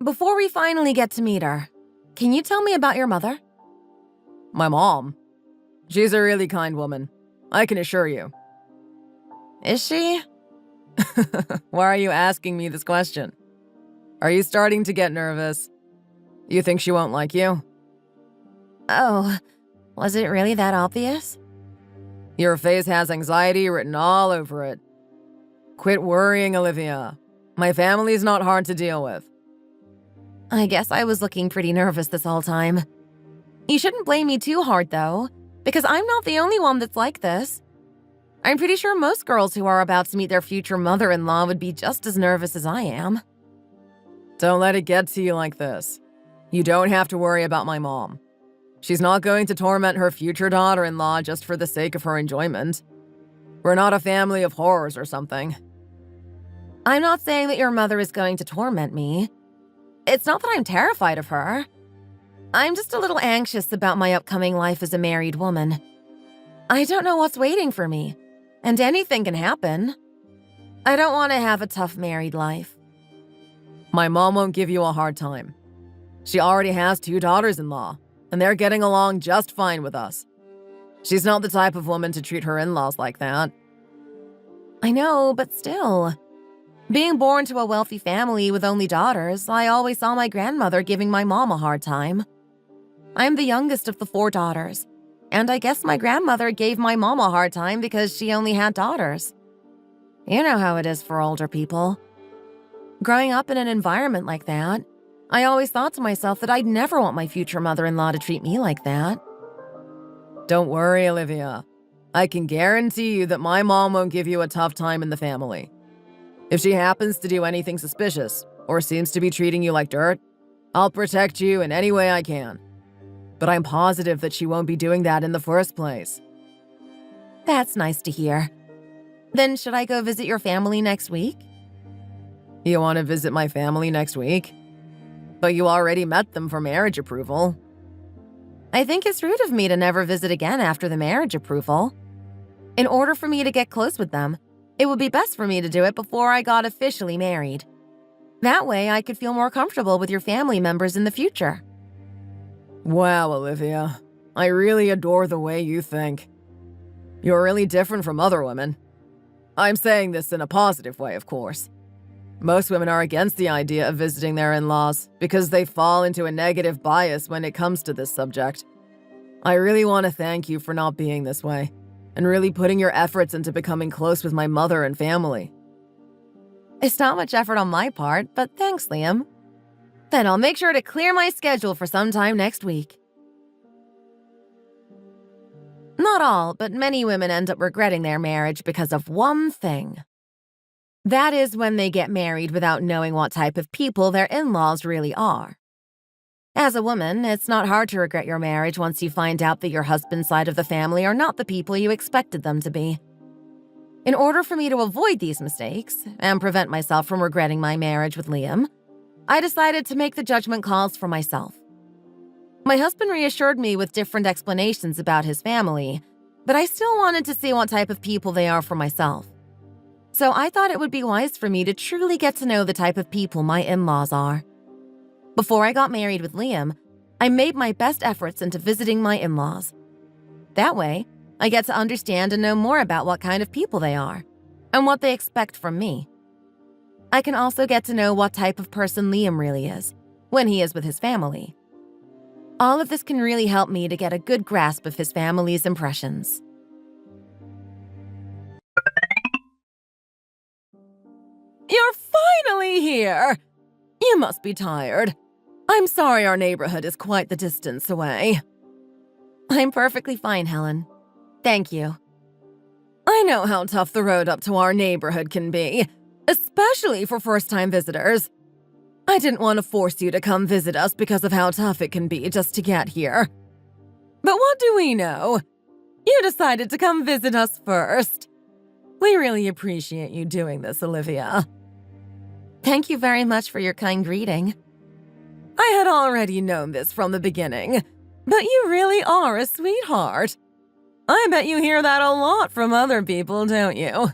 Before we finally get to meet her, can you tell me about your mother? My mom? She's a really kind woman, I can assure you. Is she? Why are you asking me this question? Are you starting to get nervous? You think she won't like you? Oh, was it really that obvious? Your face has anxiety written all over it. Quit worrying, Olivia. My family's not hard to deal with. I guess I was looking pretty nervous this whole time. You shouldn't blame me too hard, though, because I'm not the only one that's like this. I'm pretty sure most girls who are about to meet their future mother-in-law would be just as nervous as I am. Don't let it get to you like this. You don't have to worry about my mom. She's not going to torment her future daughter-in-law just for the sake of her enjoyment. We're not a family of horrors or something. I'm not saying that your mother is going to torment me. It's not that I'm terrified of her. I'm just a little anxious about my upcoming life as a married woman. I don't know what's waiting for me, and anything can happen. I don't want to have a tough married life. My mom won't give you a hard time. She already has 2 daughters-in-law, and they're getting along just fine with us. She's not the type of woman to treat her in-laws like that. I know, but still. Being born to a wealthy family with only daughters, I always saw my grandmother giving my mom a hard time. I'm the youngest of the 4 daughters, and I guess my grandmother gave my mom a hard time because she only had daughters. You know how it is for older people. Growing up in an environment like that, I always thought to myself that I'd never want my future mother-in-law to treat me like that. Don't worry, Olivia. I can guarantee you that my mom won't give you a tough time in the family. If she happens to do anything suspicious or seems to be treating you like dirt, I'll protect you in any way I can. But I'm positive that she won't be doing that in the first place. That's nice to hear. Then should I go visit your family next week? You want to visit my family next week? But you already met them for marriage approval. I think it's rude of me to never visit again after the marriage approval. In order for me to get close with them, it would be best for me to do it before I got officially married. That way, I could feel more comfortable with your family members in the future. Wow, Olivia. I really adore the way you think. You're really different from other women. I'm saying this in a positive way, of course. Most women are against the idea of visiting their in-laws because they fall into a negative bias when it comes to this subject. I really want to thank you for not being this way and really putting your efforts into becoming close with my mother and family. It's not much effort on my part, but thanks, Liam. Then I'll make sure to clear my schedule for some time next week. Not all, but many women end up regretting their marriage because of one thing. That is when they get married without knowing what type of people their in-laws really are. As a woman, it's not hard to regret your marriage once you find out that your husband's side of the family are not the people you expected them to be. In order for me to avoid these mistakes and prevent myself from regretting my marriage with Liam, I decided to make the judgment calls for myself. My husband reassured me with different explanations about his family, but I still wanted to see what type of people they are for myself. So I thought it would be wise for me to truly get to know the type of people my in-laws are. Before I got married with Liam, I made my best efforts into visiting my in-laws. That way, I get to understand and know more about what kind of people they are and what they expect from me. I can also get to know what type of person Liam really is when he is with his family. All of this can really help me to get a good grasp of his family's impressions. You're finally here! You must be tired. I'm sorry our neighborhood is quite the distance away. I'm perfectly fine, Helen. Thank you. I know how tough the road up to our neighborhood can be, especially for first-time visitors. I didn't want to force you to come visit us because of how tough it can be just to get here. But what do we know? You decided to come visit us first. We really appreciate you doing this, Olivia. Thank you very much for your kind greeting. I had already known this from the beginning, but you really are a sweetheart. I bet you hear that a lot from other people, don't you?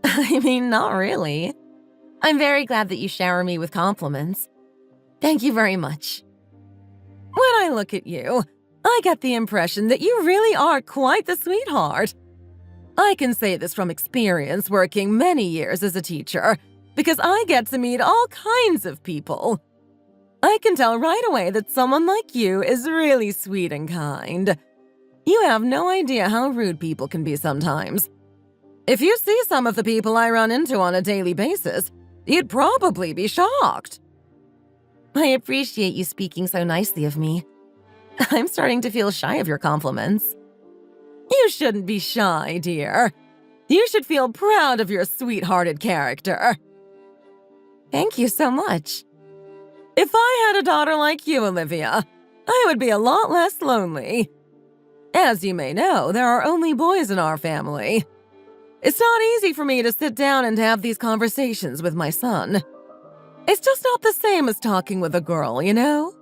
I mean, not really. I'm very glad that you shower me with compliments. Thank you very much. When I look at you, I get the impression that you really are quite the sweetheart. I can say this from experience working many years as a teacher, because I get to meet all kinds of people. I can tell right away that someone like you is really sweet and kind. You have no idea how rude people can be sometimes. If you see some of the people I run into on a daily basis, you'd probably be shocked. I appreciate you speaking so nicely of me. I'm starting to feel shy of your compliments. You shouldn't be shy, dear. You should feel proud of your sweet-hearted character. Thank you so much. If I had a daughter like you, Olivia, I would be a lot less lonely. As you may know, there are only boys in our family. It's not easy for me to sit down and have these conversations with my son. It's just not the same as talking with a girl, you know?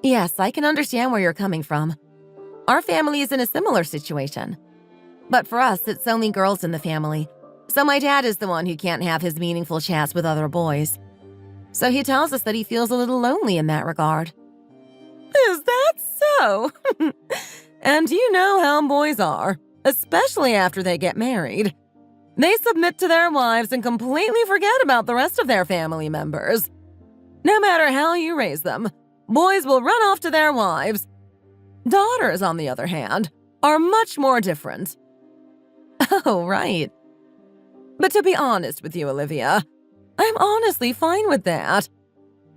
Yes, I can understand where you're coming from. Our family is in a similar situation. But for us, it's only girls in the family, so my dad is the one who can't have his meaningful chats with other boys. So he tells us that he feels a little lonely in that regard. Is that so? And you know how boys are, especially after they get married. They submit to their wives and completely forget about the rest of their family members. No matter how you raise them, boys will run off to their wives. Daughters, on the other hand, are much more different. Oh, right. But to be honest with you, Olivia, I'm honestly fine with that.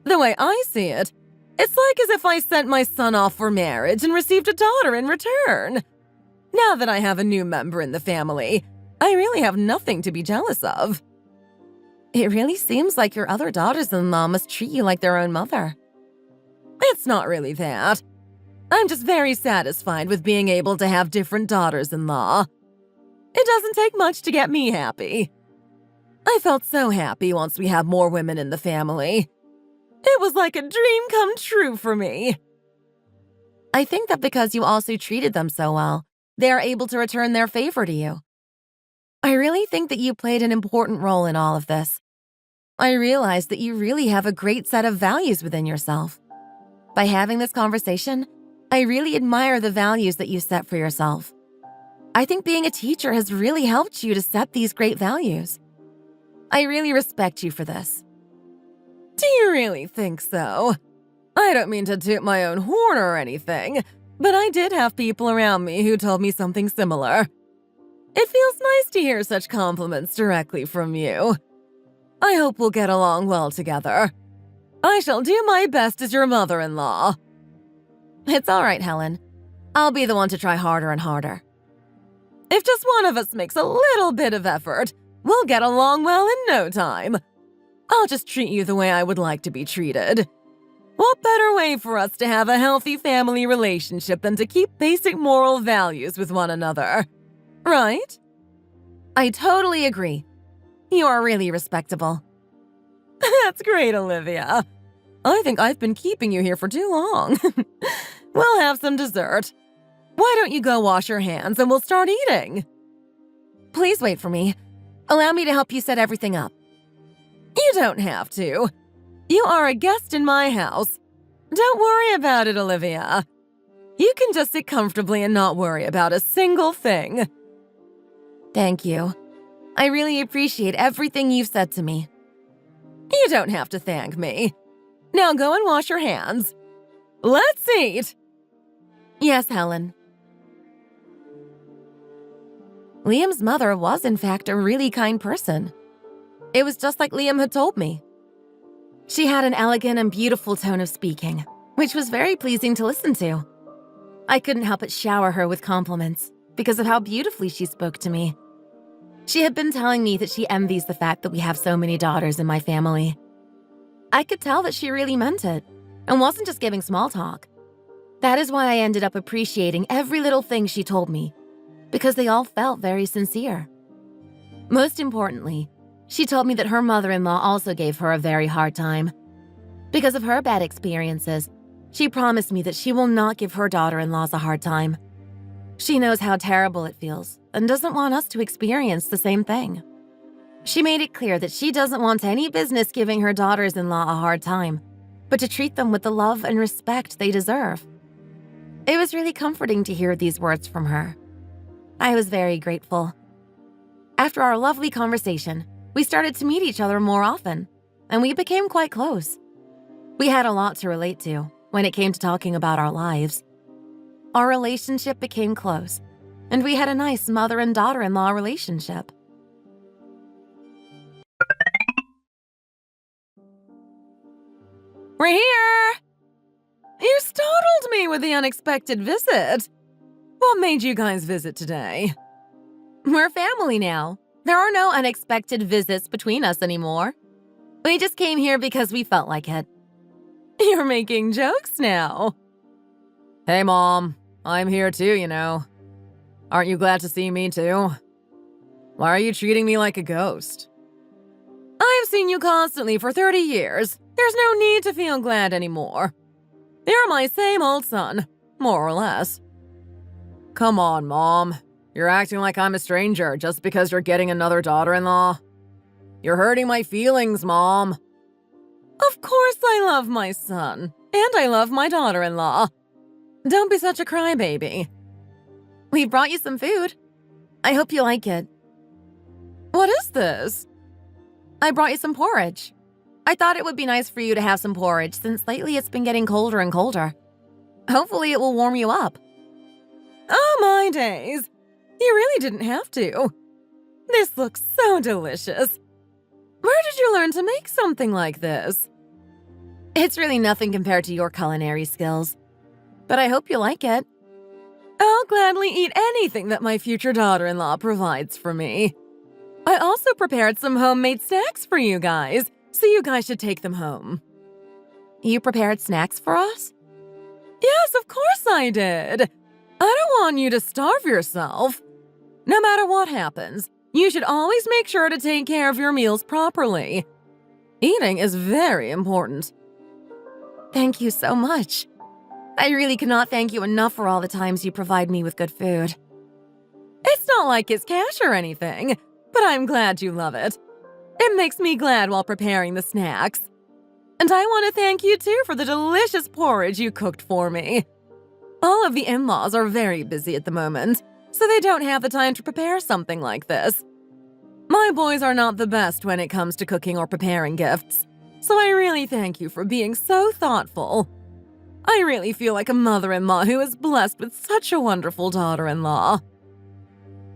The way I see it, it's like as if I sent my son off for marriage and received a daughter in return. Now that I have a new member in the family, I really have nothing to be jealous of. It really seems like your other daughters-in-law must treat you like their own mother. It's not really that. I'm just very satisfied with being able to have different daughters-in-law. It doesn't take much to get me happy. I felt so happy once we had more women in the family. It was like a dream come true for me. I think that because you also treated them so well, they are able to return their favor to you. I really think that you played an important role in all of this. I realize that you really have a great set of values within yourself. By having this conversation, I really admire the values that you set for yourself. I think being a teacher has really helped you to set these great values. I really respect you for this. Do you really think so? I don't mean to toot my own horn or anything, but I did have people around me who told me something similar. It feels nice to hear such compliments directly from you. I hope we'll get along well together. I shall do my best as your mother-in-law. It's all right, Helen. I'll be the one to try harder and harder. If just one of us makes a little bit of effort, we'll get along well in no time. I'll just treat you the way I would like to be treated. What better way for us to have a healthy family relationship than to keep basic moral values with one another? Right? I totally agree. You are really respectable. That's great, Olivia. I think I've been keeping you here for too long. We'll have some dessert. Why don't you go wash your hands and we'll start eating? Please wait for me. Allow me to help you set everything up. You don't have to. You are a guest in my house. Don't worry about it, Olivia. You can just sit comfortably and not worry about a single thing. Thank you. I really appreciate everything you've said to me. You don't have to thank me. Now go and wash your hands. Let's eat! Yes, Helen. Liam's mother was, in fact, a really kind person. It was just like Liam had told me. She had an elegant and beautiful tone of speaking, which was very pleasing to listen to. I couldn't help but shower her with compliments because of how beautifully she spoke to me. She had been telling me that she envies the fact that we have so many daughters in my family. I could tell that she really meant it and wasn't just giving small talk. That is why I ended up appreciating every little thing she told me, because they all felt very sincere. Most importantly, she told me that her mother-in-law also gave her a very hard time. Because of her bad experiences, she promised me that she will not give her daughter-in-laws a hard time. She knows how terrible it feels and doesn't want us to experience the same thing. She made it clear that she doesn't want any business giving her daughters-in-law a hard time, but to treat them with the love and respect they deserve. It was really comforting to hear these words from her. I was very grateful. After our lovely conversation, we started to meet each other more often, and we became quite close. We had a lot to relate to when it came to talking about our lives. Our relationship became close, and we had a nice mother and daughter-in-law relationship. We're here! You startled me with the unexpected visit. What made you guys visit today? We're family now. There are no unexpected visits between us anymore. We just came here because we felt like it. You're making jokes now. Hey, Mom. I'm here too, you know. Aren't you glad to see me too? Why are you treating me like a ghost? I've seen you constantly for 30 years. There's no need to feel glad anymore. You're my same old son, more or less. Come on, Mom. You're acting like I'm a stranger just because you're getting another daughter-in-law. You're hurting my feelings, Mom. Of course I love my son, and I love my daughter-in-law. Don't be such a crybaby. We brought you some food. I hope you like it. What is this? I brought you some porridge. I thought it would be nice for you to have some porridge since lately it's been getting colder and colder. Hopefully it will warm you up. Oh my days. You really didn't have to. This looks so delicious. Where did you learn to make something like this? It's really nothing compared to your culinary skills. But I hope you like it. I'll gladly eat anything that my future daughter-in-law provides for me. I also prepared some homemade snacks for you guys, so you guys should take them home. You prepared snacks for us? Yes, of course I did. I don't want you to starve yourself. No matter what happens, you should always make sure to take care of your meals properly. Eating is very important. Thank you so much. I really cannot thank you enough for all the times you provide me with good food. It's not like it's cash or anything, but I'm glad you love it. It makes me glad while preparing the snacks. And I want to thank you too for the delicious porridge you cooked for me. All of the in-laws are very busy at the moment, so they don't have the time to prepare something like this. My boys are not the best when it comes to cooking or preparing gifts, so I really thank you for being so thoughtful. I really feel like a mother-in-law who is blessed with such a wonderful daughter-in-law.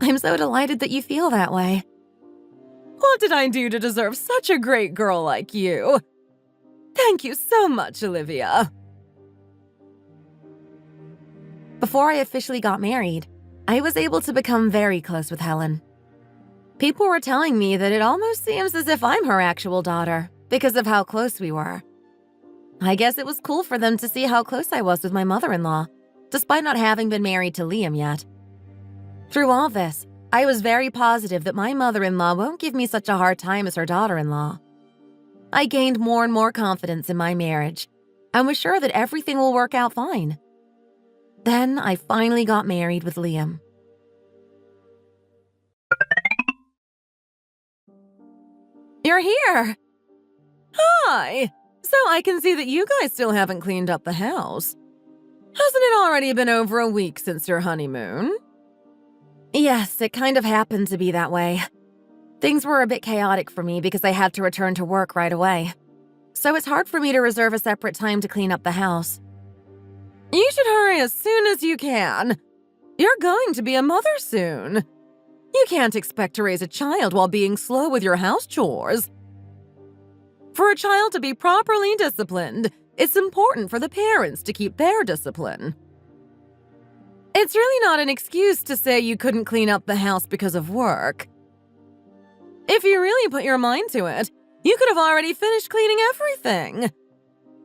I'm so delighted that you feel that way. What did I do to deserve such a great girl like you? Thank you so much, Olivia. Before I officially got married, I was able to become very close with Helen. People were telling me that it almost seems as if I'm her actual daughter because of how close we were. I guess it was cool for them to see how close I was with my mother-in-law, despite not having been married to Liam yet. Through all this, I was very positive that my mother-in-law won't give me such a hard time as her daughter-in-law. I gained more and more confidence in my marriage and was sure that everything will work out fine. Then I finally got married with Liam. You're here! Hi! So I can see that you guys still haven't cleaned up the house. Hasn't it already been over a week since your honeymoon? Yes, it kind of happened to be that way. Things were a bit chaotic for me because I had to return to work right away. So it's hard for me to reserve a separate time to clean up the house. You should hurry as soon as you can. You're going to be a mother soon. You can't expect to raise a child while being slow with your house chores. For a child to be properly disciplined, it's important for the parents to keep their discipline. It's really not an excuse to say you couldn't clean up the house because of work. If you really put your mind to it, you could have already finished cleaning everything.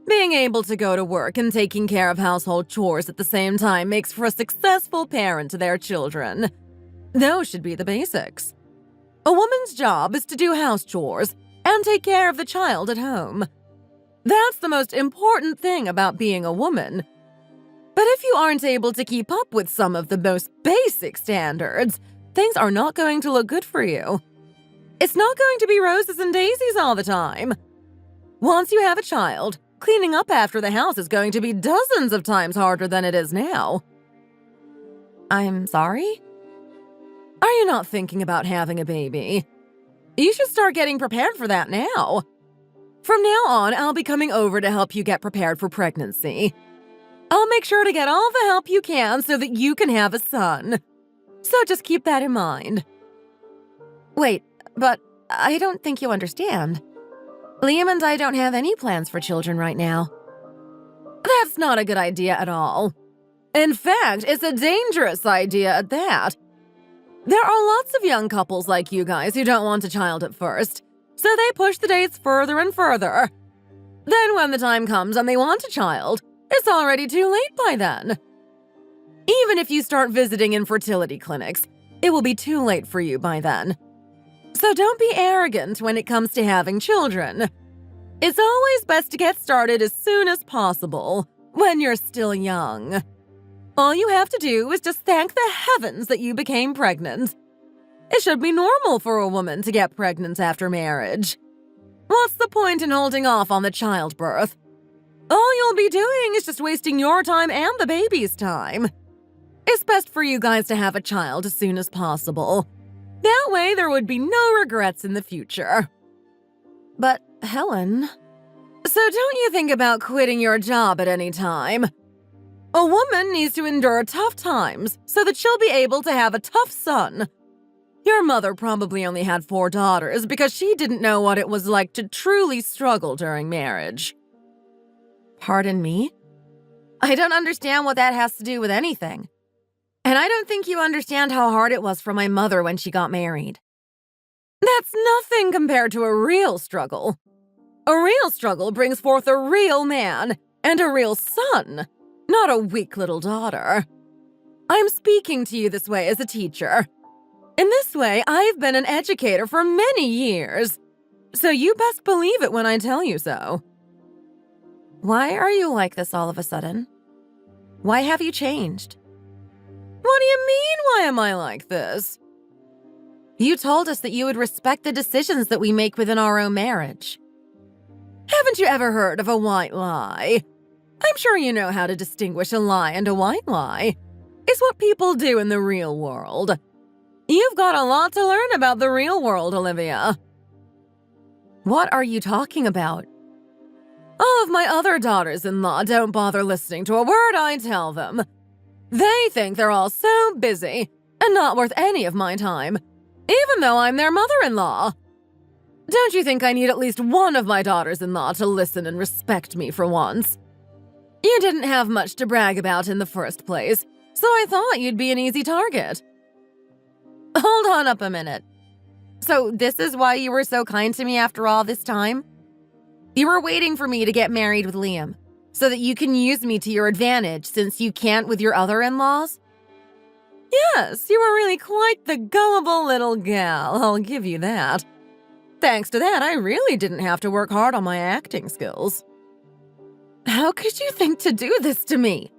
Being able to go to work and taking care of household chores at the same time makes for a successful parent to their children. Those should be the basics. A woman's job is to do house chores and take care of the child at home. That's the most important thing about being a woman. But if you aren't able to keep up with some of the most basic standards, things are not going to look good for you. It's not going to be roses and daisies all the time. Once you have a child, cleaning up after the house is going to be dozens of times harder than it is now. I'm sorry? Are you not thinking about having a baby? You should start getting prepared for that now. From now on, I'll be coming over to help you get prepared for pregnancy. I'll make sure to get all the help you can so that you can have a son. So just keep that in mind. Wait, but I don't think you understand. Liam and I don't have any plans for children right now. That's not a good idea at all. In fact, it's a dangerous idea at that. There are lots of young couples like you guys who don't want a child at first, so they push the dates further and further. Then when the time comes and they want a child, it's already too late by then. Even if you start visiting infertility clinics, it will be too late for you by then. So don't be arrogant when it comes to having children. It's always best to get started as soon as possible, when you're still young. All you have to do is just thank the heavens that you became pregnant. It should be normal for a woman to get pregnant after marriage. What's the point in holding off on the childbirth? All you'll be doing is just wasting your time and the baby's time. It's best for you guys to have a child as soon as possible. That way there would be no regrets in the future. But, Helen… So don't you think about quitting your job at any time. A woman needs to endure tough times so that she'll be able to have a tough son. Your mother probably only had 4 daughters because she didn't know what it was like to truly struggle during marriage. Pardon me? I don't understand what that has to do with anything. And I don't think you understand how hard it was for my mother when she got married. That's nothing compared to a real struggle. A real struggle brings forth a real man and a real son, not a weak little daughter. I'm speaking to you this way as a teacher. In this way, I've been an educator for many years, so you best believe it when I tell you so. Why are you like this all of a sudden? Why have you changed? What do you mean, why am I like this? You told us that you would respect the decisions that we make within our own marriage. Haven't you ever heard of a white lie? I'm sure you know how to distinguish a lie and a white lie. It's what people do in the real world. You've got a lot to learn about the real world, Olivia. What are you talking about? All of my other daughters-in-law don't bother listening to a word I tell them. They think they're all so busy and not worth any of my time, even though I'm their mother-in-law. Don't you think I need at least one of my daughters-in-law to listen and respect me for once? You didn't have much to brag about in the first place, so I thought you'd be an easy target. Hold on up a minute. So this is why you were so kind to me after all this time? You were waiting for me to get married with Liam, so that you can use me to your advantage since you can't with your other in-laws? Yes, you were really quite the gullible little gal, I'll give you that. Thanks to that, I really didn't have to work hard on my acting skills. How could you think to do this to me?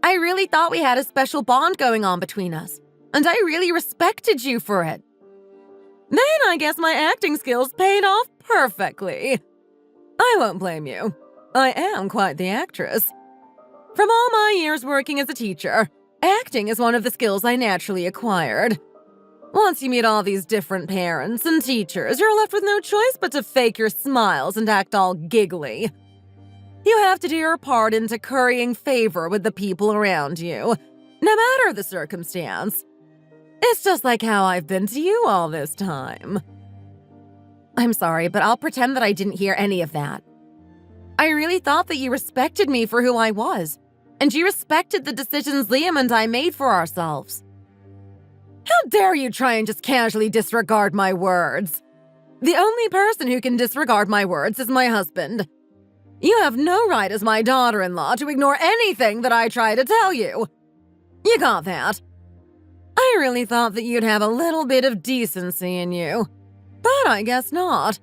I really thought we had a special bond going on between us, and I really respected you for it. Then I guess my acting skills paid off perfectly. I won't blame you. I am quite the actress. From all my years working as a teacher, acting is one of the skills I naturally acquired. Once you meet all these different parents and teachers, you're left with no choice but to fake your smiles and act all giggly. You have to do your part into currying favor with the people around you, no matter the circumstance. It's just like how I've been to you all this time. I'm sorry, but I'll pretend that I didn't hear any of that. I really thought that you respected me for who I was, and you respected the decisions Liam and I made for ourselves. How dare you try and just casually disregard my words? The only person who can disregard my words is my husband. You have no right as my daughter-in-law to ignore anything that I try to tell you. You got that? I really thought that you'd have a little bit of decency in you, but I guess not.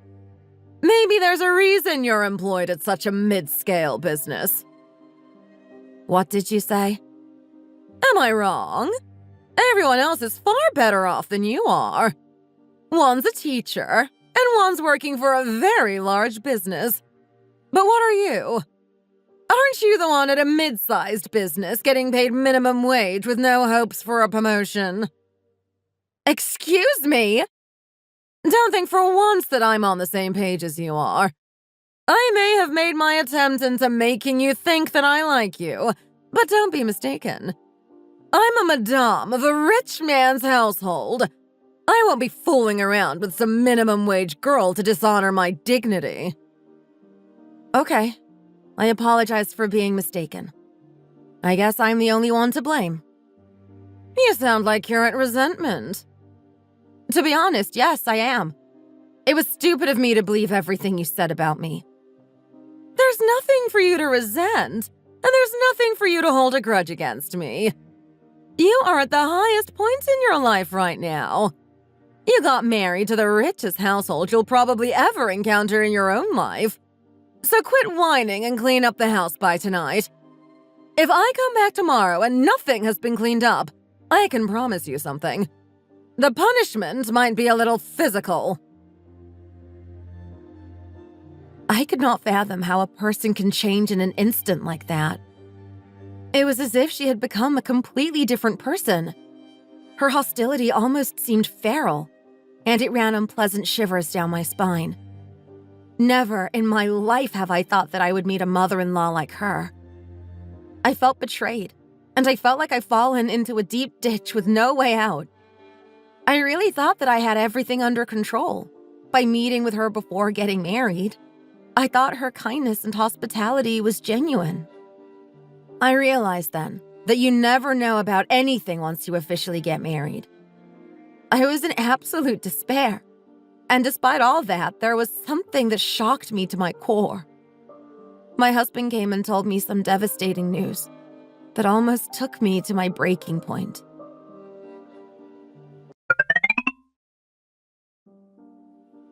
Maybe there's a reason you're employed at such a mid-scale business. What did you say? Am I wrong? Everyone else is far better off than you are. One's a teacher, and one's working for a very large business. But what are you? Aren't you the one at a mid-sized business getting paid minimum wage with no hopes for a promotion? Excuse me? Don't think for once that I'm on the same page as you are. I may have made my attempt into making you think that I like you, but don't be mistaken. I'm a madame of a rich man's household. I won't be fooling around with some minimum wage girl to dishonor my dignity. Okay, I apologize for being mistaken. I guess I'm the only one to blame. You sound like you're at resentment. To be honest, yes, I am. It was stupid of me to believe everything you said about me. There's nothing for you to resent, and there's nothing for you to hold a grudge against me. You are at the highest point in your life right now. You got married to the richest household you'll probably ever encounter in your own life. So quit whining and clean up the house by tonight. If I come back tomorrow and nothing has been cleaned up, I can promise you something. The punishment might be a little physical. I could not fathom how a person can change in an instant like that. It was as if she had become a completely different person. Her hostility almost seemed feral, and it ran unpleasant shivers down my spine. Never in my life have I thought that I would meet a mother-in-law like her. I felt betrayed, and I felt like I'd fallen into a deep ditch with no way out. I really thought that I had everything under control by meeting with her before getting married. I thought her kindness and hospitality was genuine. I realized then that you never know about anything once you officially get married. I was in absolute despair, and despite all that, there was something that shocked me to my core. My husband came and told me some devastating news that almost took me to my breaking point.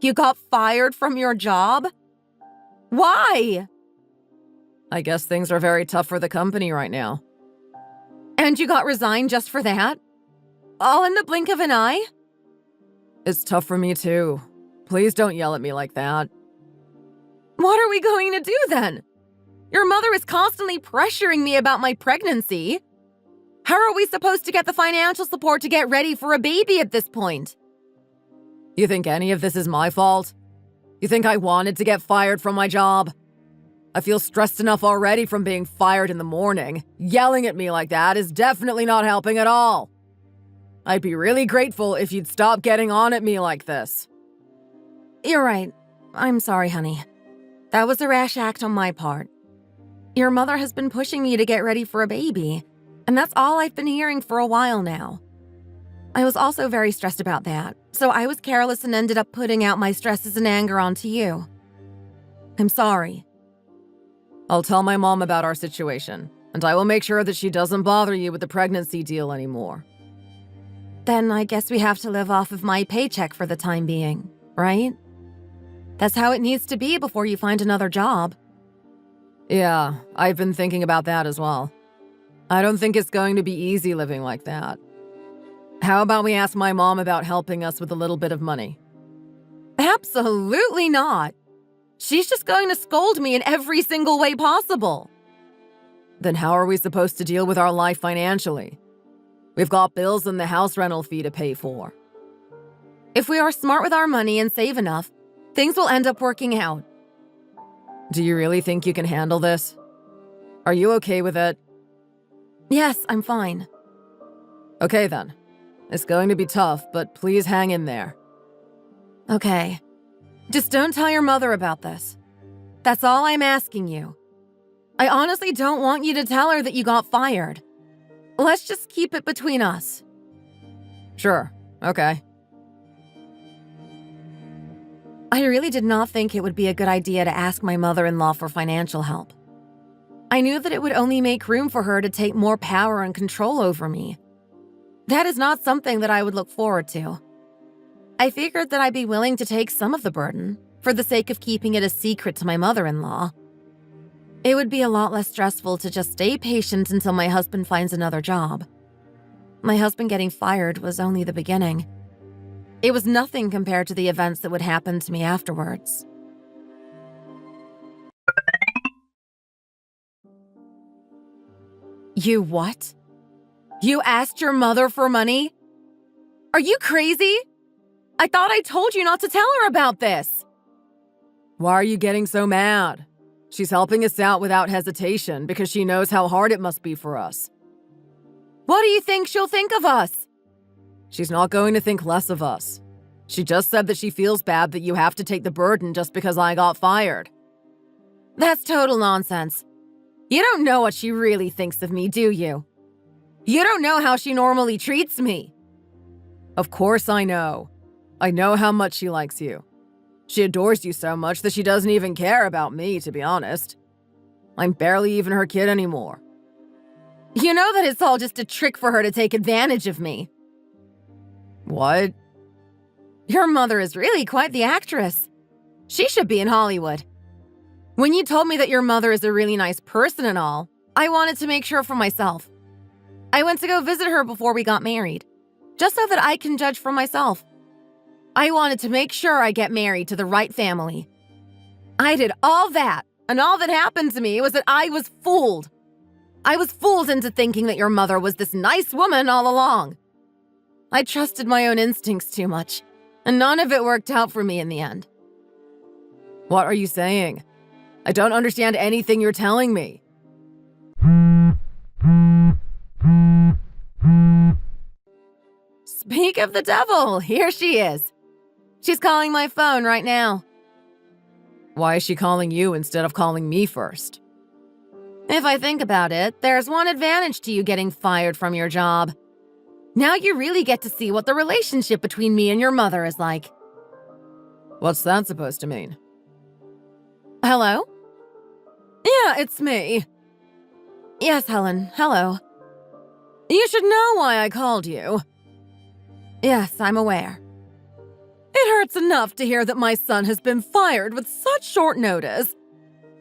You got fired from your job? Why? I guess things are very tough for the company right now. And you got resigned just for that? All in the blink of an eye? It's tough for me too. Please don't yell at me like that. What are we going to do then? Your mother is constantly pressuring me about my pregnancy. How are we supposed to get the financial support to get ready for a baby at this point? You think any of this is my fault? You think I wanted to get fired from my job? I feel stressed enough already from being fired in the morning. Yelling at me like that is definitely not helping at all. I'd be really grateful if you'd stop getting on at me like this. You're right. I'm sorry, honey. That was a rash act on my part. Your mother has been pushing me to get ready for a baby, and that's all I've been hearing for a while now. I was also very stressed about that, so I was careless and ended up putting out my stresses and anger onto you. I'm sorry. I'll tell my mom about our situation, and I will make sure that she doesn't bother you with the pregnancy deal anymore. Then I guess we have to live off of my paycheck for the time being, right? That's how it needs to be before you find another job. Yeah, I've been thinking about that as well. I don't think it's going to be easy living like that. How about we ask my mom about helping us with a little bit of money? Absolutely not. She's just going to scold me in every single way possible. Then how are we supposed to deal with our life financially? We've got bills and the house rental fee to pay for. If we are smart with our money and save enough, things will end up working out. Do you really think you can handle this? Are you okay with it? Yes, I'm fine. Okay then. It's going to be tough, but please hang in there. Okay. Just don't tell your mother about this. That's all I'm asking you. I honestly don't want you to tell her that you got fired. Let's just keep it between us. Sure, okay. I really did not think it would be a good idea to ask my mother-in-law for financial help. I knew that it would only make room for her to take more power and control over me. That is not something that I would look forward to. I figured that I'd be willing to take some of the burden for the sake of keeping it a secret to my mother-in-law. It would be a lot less stressful to just stay patient until my husband finds another job. My husband getting fired was only the beginning. It was nothing compared to the events that would happen to me afterwards. You what? You asked your mother for money? Are you crazy? I thought I told you not to tell her about this. Why are you getting so mad? She's helping us out without hesitation because she knows how hard it must be for us. What do you think she'll think of us? She's not going to think less of us. She just said that she feels bad that you have to take the burden just because I got fired. That's total nonsense. You don't know what she really thinks of me, do you? You don't know how she normally treats me. Of course I know. I know how much she likes you. She adores you so much that she doesn't even care about me, to be honest. I'm barely even her kid anymore. You know that it's all just a trick for her to take advantage of me. What? Your mother is really quite the actress. She should be in Hollywood. When you told me that your mother is a really nice person and all, I wanted to make sure for myself. I went to go visit her before we got married, just so that I can judge for myself. I wanted to make sure I get married to the right family. I did all that, and all that happened to me was that I was fooled. I was fooled into thinking that your mother was this nice woman all along. I trusted my own instincts too much, and none of it worked out for me in the end. What are you saying? I don't understand anything you're telling me. Speak of the devil, here she is. She's calling my phone right now. Why is she calling you instead of calling me first? If I think about it, there's one advantage to you getting fired from your job. Now you really get to see what the relationship between me and your mother is like. What's that supposed to mean? Hello? Yeah, it's me. Yes, Helen. Hello. You should know why I called you. Yes, I'm aware. It hurts enough to hear that my son has been fired with such short notice.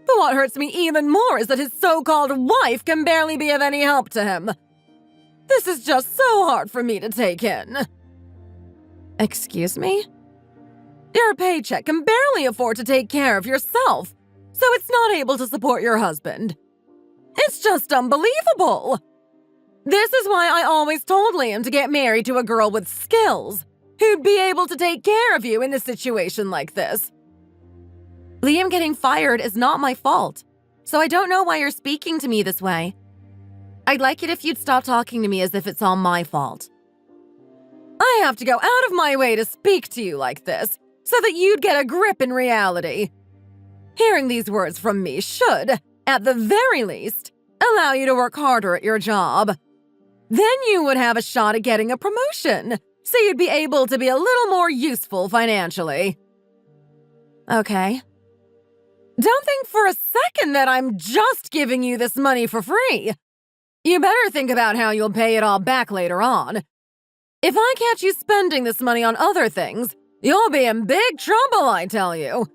But what hurts me even more is that his so-called wife can barely be of any help to him. This is just so hard for me to take in. Excuse me? Your paycheck can barely afford to take care of yourself, so it's not able to support your husband. It's just unbelievable. This is why I always told Liam to get married to a girl with skills, who'd be able to take care of you in a situation like this. Liam getting fired is not my fault, so I don't know why you're speaking to me this way. I'd like it if you'd stop talking to me as if it's all my fault. I have to go out of my way to speak to you like this, so that you'd get a grip in reality. Hearing these words from me should, at the very least, allow you to work harder at your job. Then you would have a shot at getting a promotion, so you'd be able to be a little more useful financially. Okay. Don't think for a second that I'm just giving you this money for free. You better think about how you'll pay it all back later on. If I catch you spending this money on other things, you'll be in big trouble, I tell you.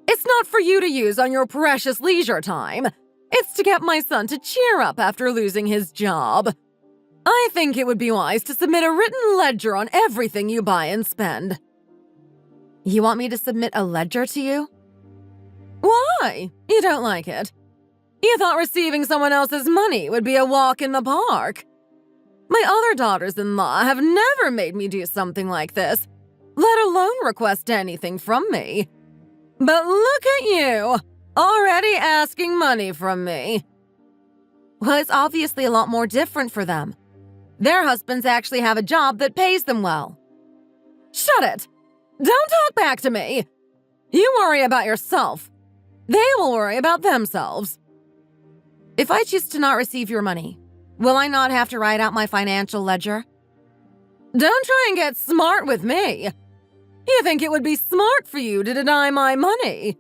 It's not for you to use on your precious leisure time. It's to get my son to cheer up after losing his job. I think it would be wise to submit a written ledger on everything you buy and spend. You want me to submit a ledger to you? Why? You don't like it? You thought receiving someone else's money would be a walk in the park. My other daughters-in-law have never made me do something like this, let alone request anything from me. But look at you, already asking money from me. Well, it's obviously a lot more different for them. Their husbands actually have a job that pays them well. Shut it! Don't talk back to me! You worry about yourself. They will worry about themselves. If I choose to not receive your money, will I not have to write out my financial ledger? Don't try and get smart with me. You think it would be smart for you to deny my money?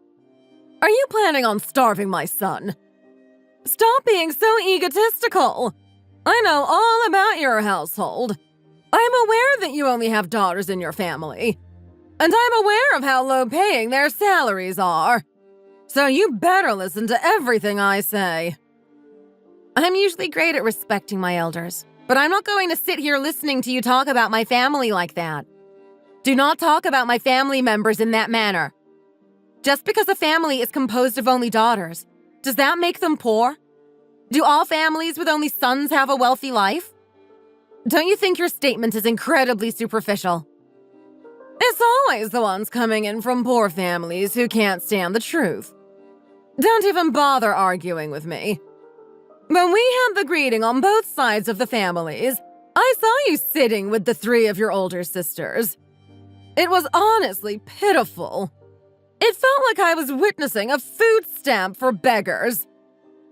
Are you planning on starving my son? Stop being so egotistical. I know all about your household. I'm aware that you only have daughters in your family. And I'm aware of how low-paying their salaries are. So you better listen to everything I say. I'm usually great at respecting my elders, but I'm not going to sit here listening to you talk about my family like that. Do not talk about my family members in that manner. Just because a family is composed of only daughters, does that make them poor? Do all families with only sons have a wealthy life? Don't you think your statement is incredibly superficial? It's always the ones coming in from poor families who can't stand the truth. Don't even bother arguing with me. When we had the greeting on both sides of the families, I saw you sitting with the 3 of your older sisters. It was honestly pitiful. It felt like I was witnessing a food stamp for beggars.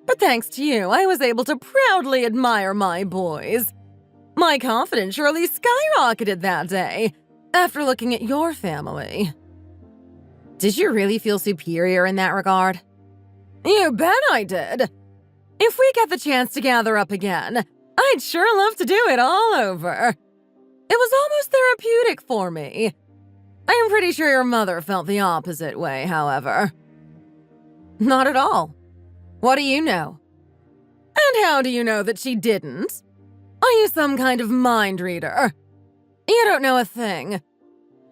But thanks to you, I was able to proudly admire my boys. My confidence surely skyrocketed that day after looking at your family. Did you really feel superior in that regard? You bet I did. If we get the chance to gather up again, I'd sure love to do it all over. It was almost therapeutic for me. I'm pretty sure your mother felt the opposite way, however. Not at all. What do you know? And how do you know that she didn't? Are you some kind of mind reader? You don't know a thing.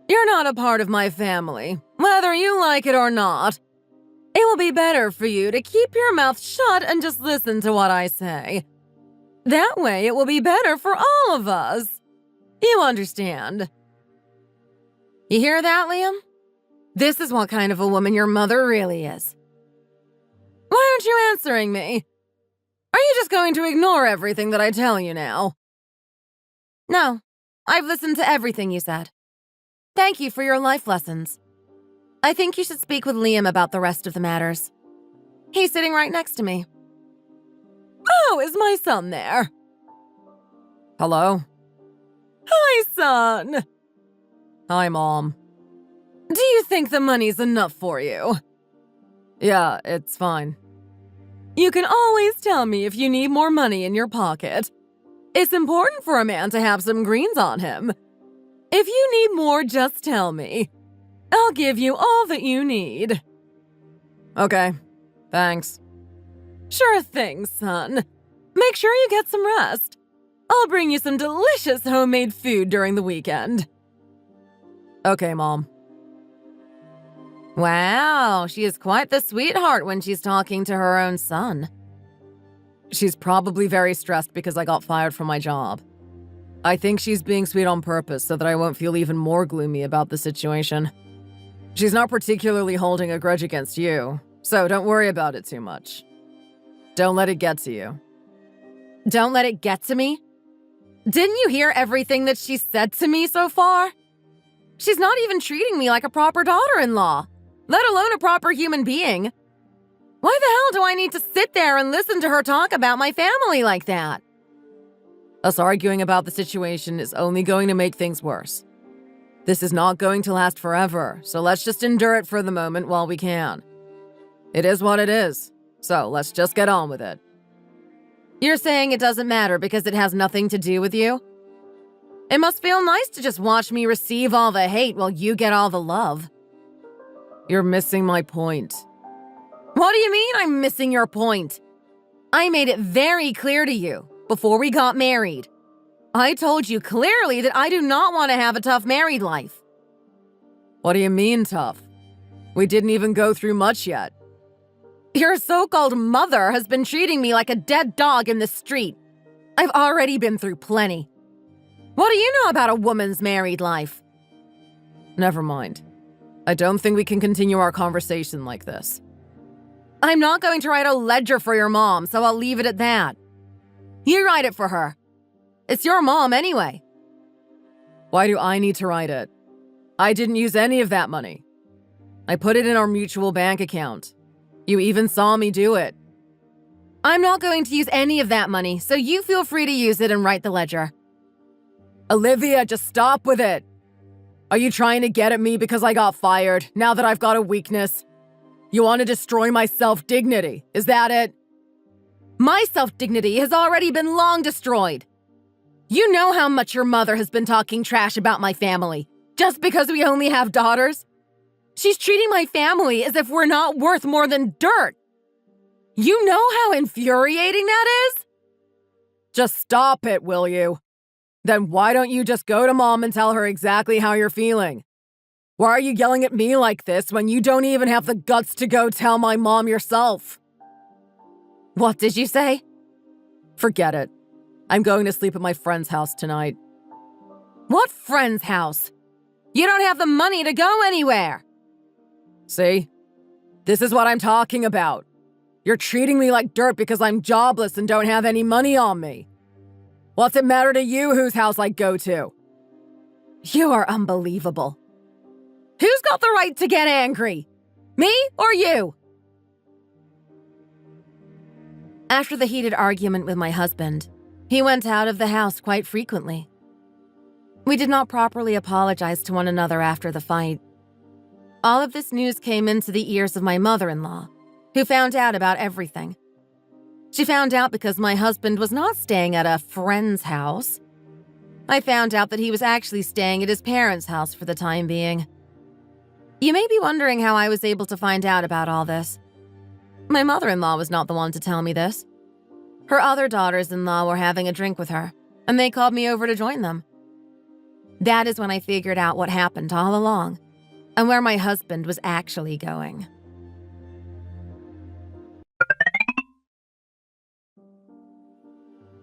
You're not a part of my family, whether you like it or not. It will be better for you to keep your mouth shut and just listen to what I say. That way it will be better for all of us. You understand? You hear that, Liam? This is what kind of a woman your mother really is. Why aren't you answering me? Are you just going to ignore everything that I tell you now? No, I've listened to everything you said. Thank you for your life lessons. I think you should speak with Liam about the rest of the matters. He's sitting right next to me. Oh, is my son there? Hello? Hi, son. Hi, Mom. Do you think the money's enough for you? Yeah, it's fine. You can always tell me if you need more money in your pocket. It's important for a man to have some greens on him. If you need more, just tell me. I'll give you all that you need. Okay, thanks. Sure thing, son. Make sure you get some rest. I'll bring you some delicious homemade food during the weekend. Okay, Mom. Wow, she is quite the sweetheart when she's talking to her own son. She's probably very stressed because I got fired from my job. I think she's being sweet on purpose so that I won't feel even more gloomy about the situation. She's not particularly holding a grudge against you, so don't worry about it too much. Don't let it get to you. Don't let it get to me? Didn't you hear everything that she said to me so far? She's not even treating me like a proper daughter-in-law, let alone a proper human being. Why the hell do I need to sit there and listen to her talk about my family like that? Us arguing about the situation is only going to make things worse. This is not going to last forever, so let's just endure it for the moment while we can. It is what it is, so let's just get on with it. You're saying it doesn't matter because it has nothing to do with you? It must feel nice to just watch me receive all the hate while you get all the love. You're missing my point. What do you mean I'm missing your point? I made it very clear to you before we got married. I told you clearly that I do not want to have a tough married life. What do you mean, tough? We didn't even go through much yet. Your so-called mother has been treating me like a dead dog in the street. I've already been through plenty. What do you know about a woman's married life? Never mind. I don't think we can continue our conversation like this. I'm not going to write a ledger for your mom, so I'll leave it at that. You write it for her. It's your mom anyway. Why do I need to write it? I didn't use any of that money. I put it in our mutual bank account. You even saw me do it. I'm not going to use any of that money, so you feel free to use it and write the ledger. Olivia, just stop with it. Are you trying to get at me because I got fired, now that I've got a weakness? You want to destroy my self-dignity, is that it? My self-dignity has already been long destroyed. You know how much your mother has been talking trash about my family, just because we only have daughters? She's treating my family as if we're not worth more than dirt. You know how infuriating that is? Just stop it, will you? Then why don't you just go to Mom and tell her exactly how you're feeling? Why are you yelling at me like this when you don't even have the guts to go tell my mom yourself? What did you say? Forget it. I'm going to sleep at my friend's house tonight. What friend's house? You don't have the money to go anywhere. See? This is what I'm talking about. You're treating me like dirt because I'm jobless and don't have any money on me. What's it matter to you whose house I go to? You are unbelievable. Who's got the right to get angry? Me or you? After the heated argument with my husband, he went out of the house quite frequently. We did not properly apologize to one another after the fight. All of this news came into the ears of my mother-in-law, who found out about everything. She found out because my husband was not staying at a friend's house. I found out that he was actually staying at his parents' house for the time being. You may be wondering how I was able to find out about all this. My mother-in-law was not the one to tell me this. Her other daughters-in-law were having a drink with her, and they called me over to join them. That is when I figured out what happened all along, and where my husband was actually going.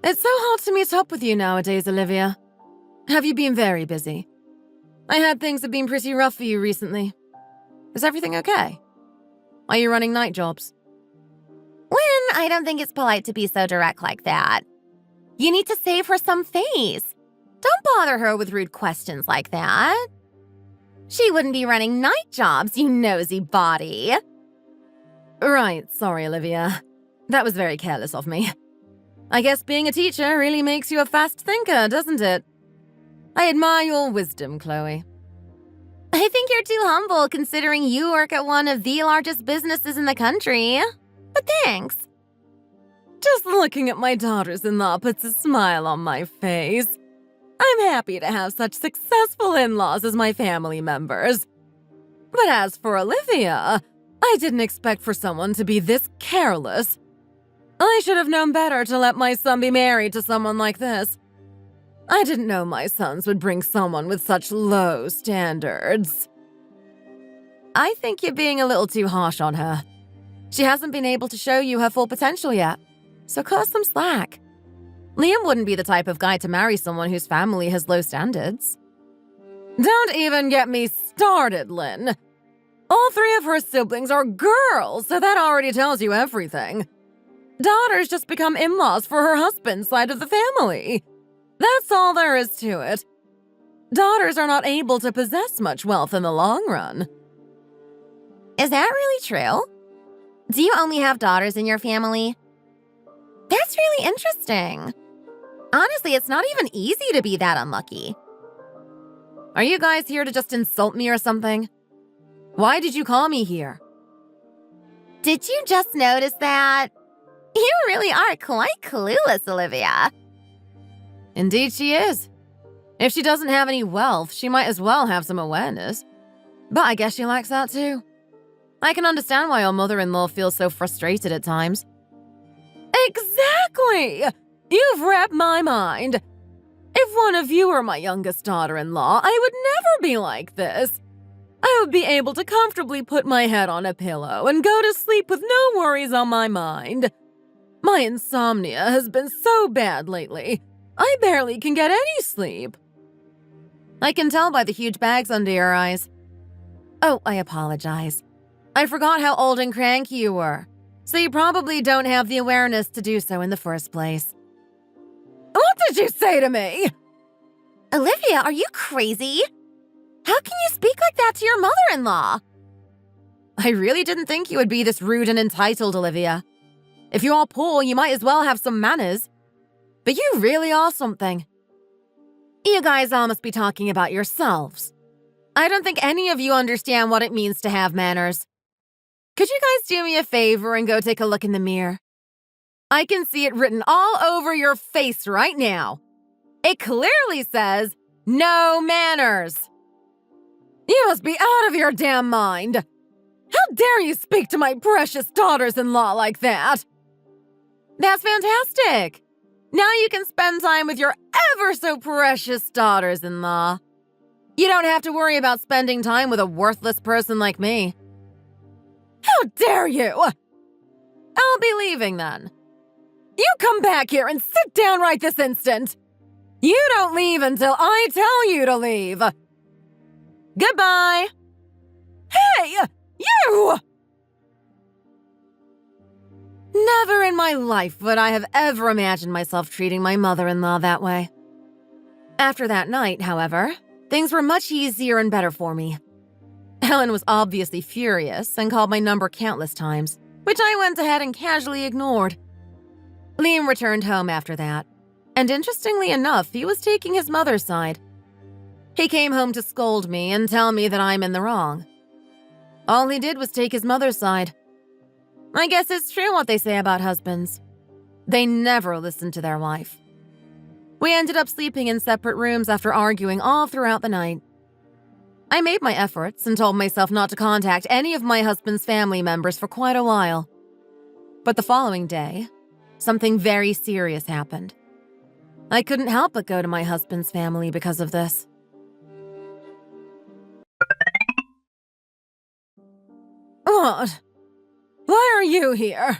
It's so hard to meet up with you nowadays, Olivia. Have you been very busy? I heard things have been pretty rough for you recently. Is everything okay? Are you running night jobs? Lynn, I don't think it's polite to be so direct like that. You need to save her some face. Don't bother her with rude questions like that. She wouldn't be running night jobs, you nosy body. Right, sorry, Olivia. That was very careless of me. I guess being a teacher really makes you a fast thinker, doesn't it? I admire your wisdom, Chloe. I think you're too humble considering you work at one of the largest businesses in the country. But thanks. Just looking at my daughters-in-law puts a smile on my face. I'm happy to have such successful in-laws as my family members. But as for Olivia, I didn't expect for someone to be this careless. I should have known better to let my son be married to someone like this. I didn't know my sons would bring someone with such low standards. I think you're being a little too harsh on her. She hasn't been able to show you her full potential yet, so cut some slack. Liam wouldn't be the type of guy to marry someone whose family has low standards. Don't even get me started, Lynn. All three of her siblings are girls, so that already tells you everything. Daughters just become in-laws for her husband's side of the family. That's all there is to it. Daughters are not able to possess much wealth in the long run. Is that really true? Do you only have daughters in your family? That's really interesting. Honestly, it's not even easy to be that unlucky. Are you guys here to just insult me or something? Why did you call me here? Did you just notice that? You really are quite clueless, Olivia. Indeed she is. If she doesn't have any wealth, she might as well have some awareness. But I guess she lacks that too. I can understand why your mother-in-law feels so frustrated at times. Exactly! You've read my mind. If one of you were my youngest daughter-in-law, I would never be like this. I would be able to comfortably put my head on a pillow and go to sleep with no worries on my mind. My insomnia has been so bad lately, I barely can get any sleep. I can tell by the huge bags under your eyes. Oh, I apologize. I forgot how old and cranky you were, so you probably don't have the awareness to do so in the first place. What did you say to me? Olivia, are you crazy? How can you speak like that to your mother-in-law? I really didn't think you would be this rude and entitled, Olivia. If you're poor, you might as well have some manners. But you really are something. You guys all must be talking about yourselves. I don't think any of you understand what it means to have manners. Could you guys do me a favor and go take a look in the mirror? I can see it written all over your face right now. It clearly says, no manners. You must be out of your damn mind. How dare you speak to my precious daughters-in-law like that? That's fantastic. Now you can spend time with your ever-so-precious daughters-in-law. You don't have to worry about spending time with a worthless person like me. How dare you! I'll be leaving then. You come back here and sit down right this instant! You don't leave until I tell you to leave! Goodbye! Hey! You! Never in my life would I have ever imagined myself treating my mother-in-law that way. After that night, however, things were much easier and better for me. Helen was obviously furious and called my number countless times, which I went ahead and casually ignored. Liam returned home after that, and interestingly enough, he was taking his mother's side. He came home to scold me and tell me that I'm in the wrong. All he did was take his mother's side. I guess it's true what they say about husbands. They never listen to their wife. We ended up sleeping in separate rooms after arguing all throughout the night. I made my efforts and told myself not to contact any of my husband's family members for quite a while. But the following day, something very serious happened. I couldn't help but go to my husband's family because of this. What? Why are you here?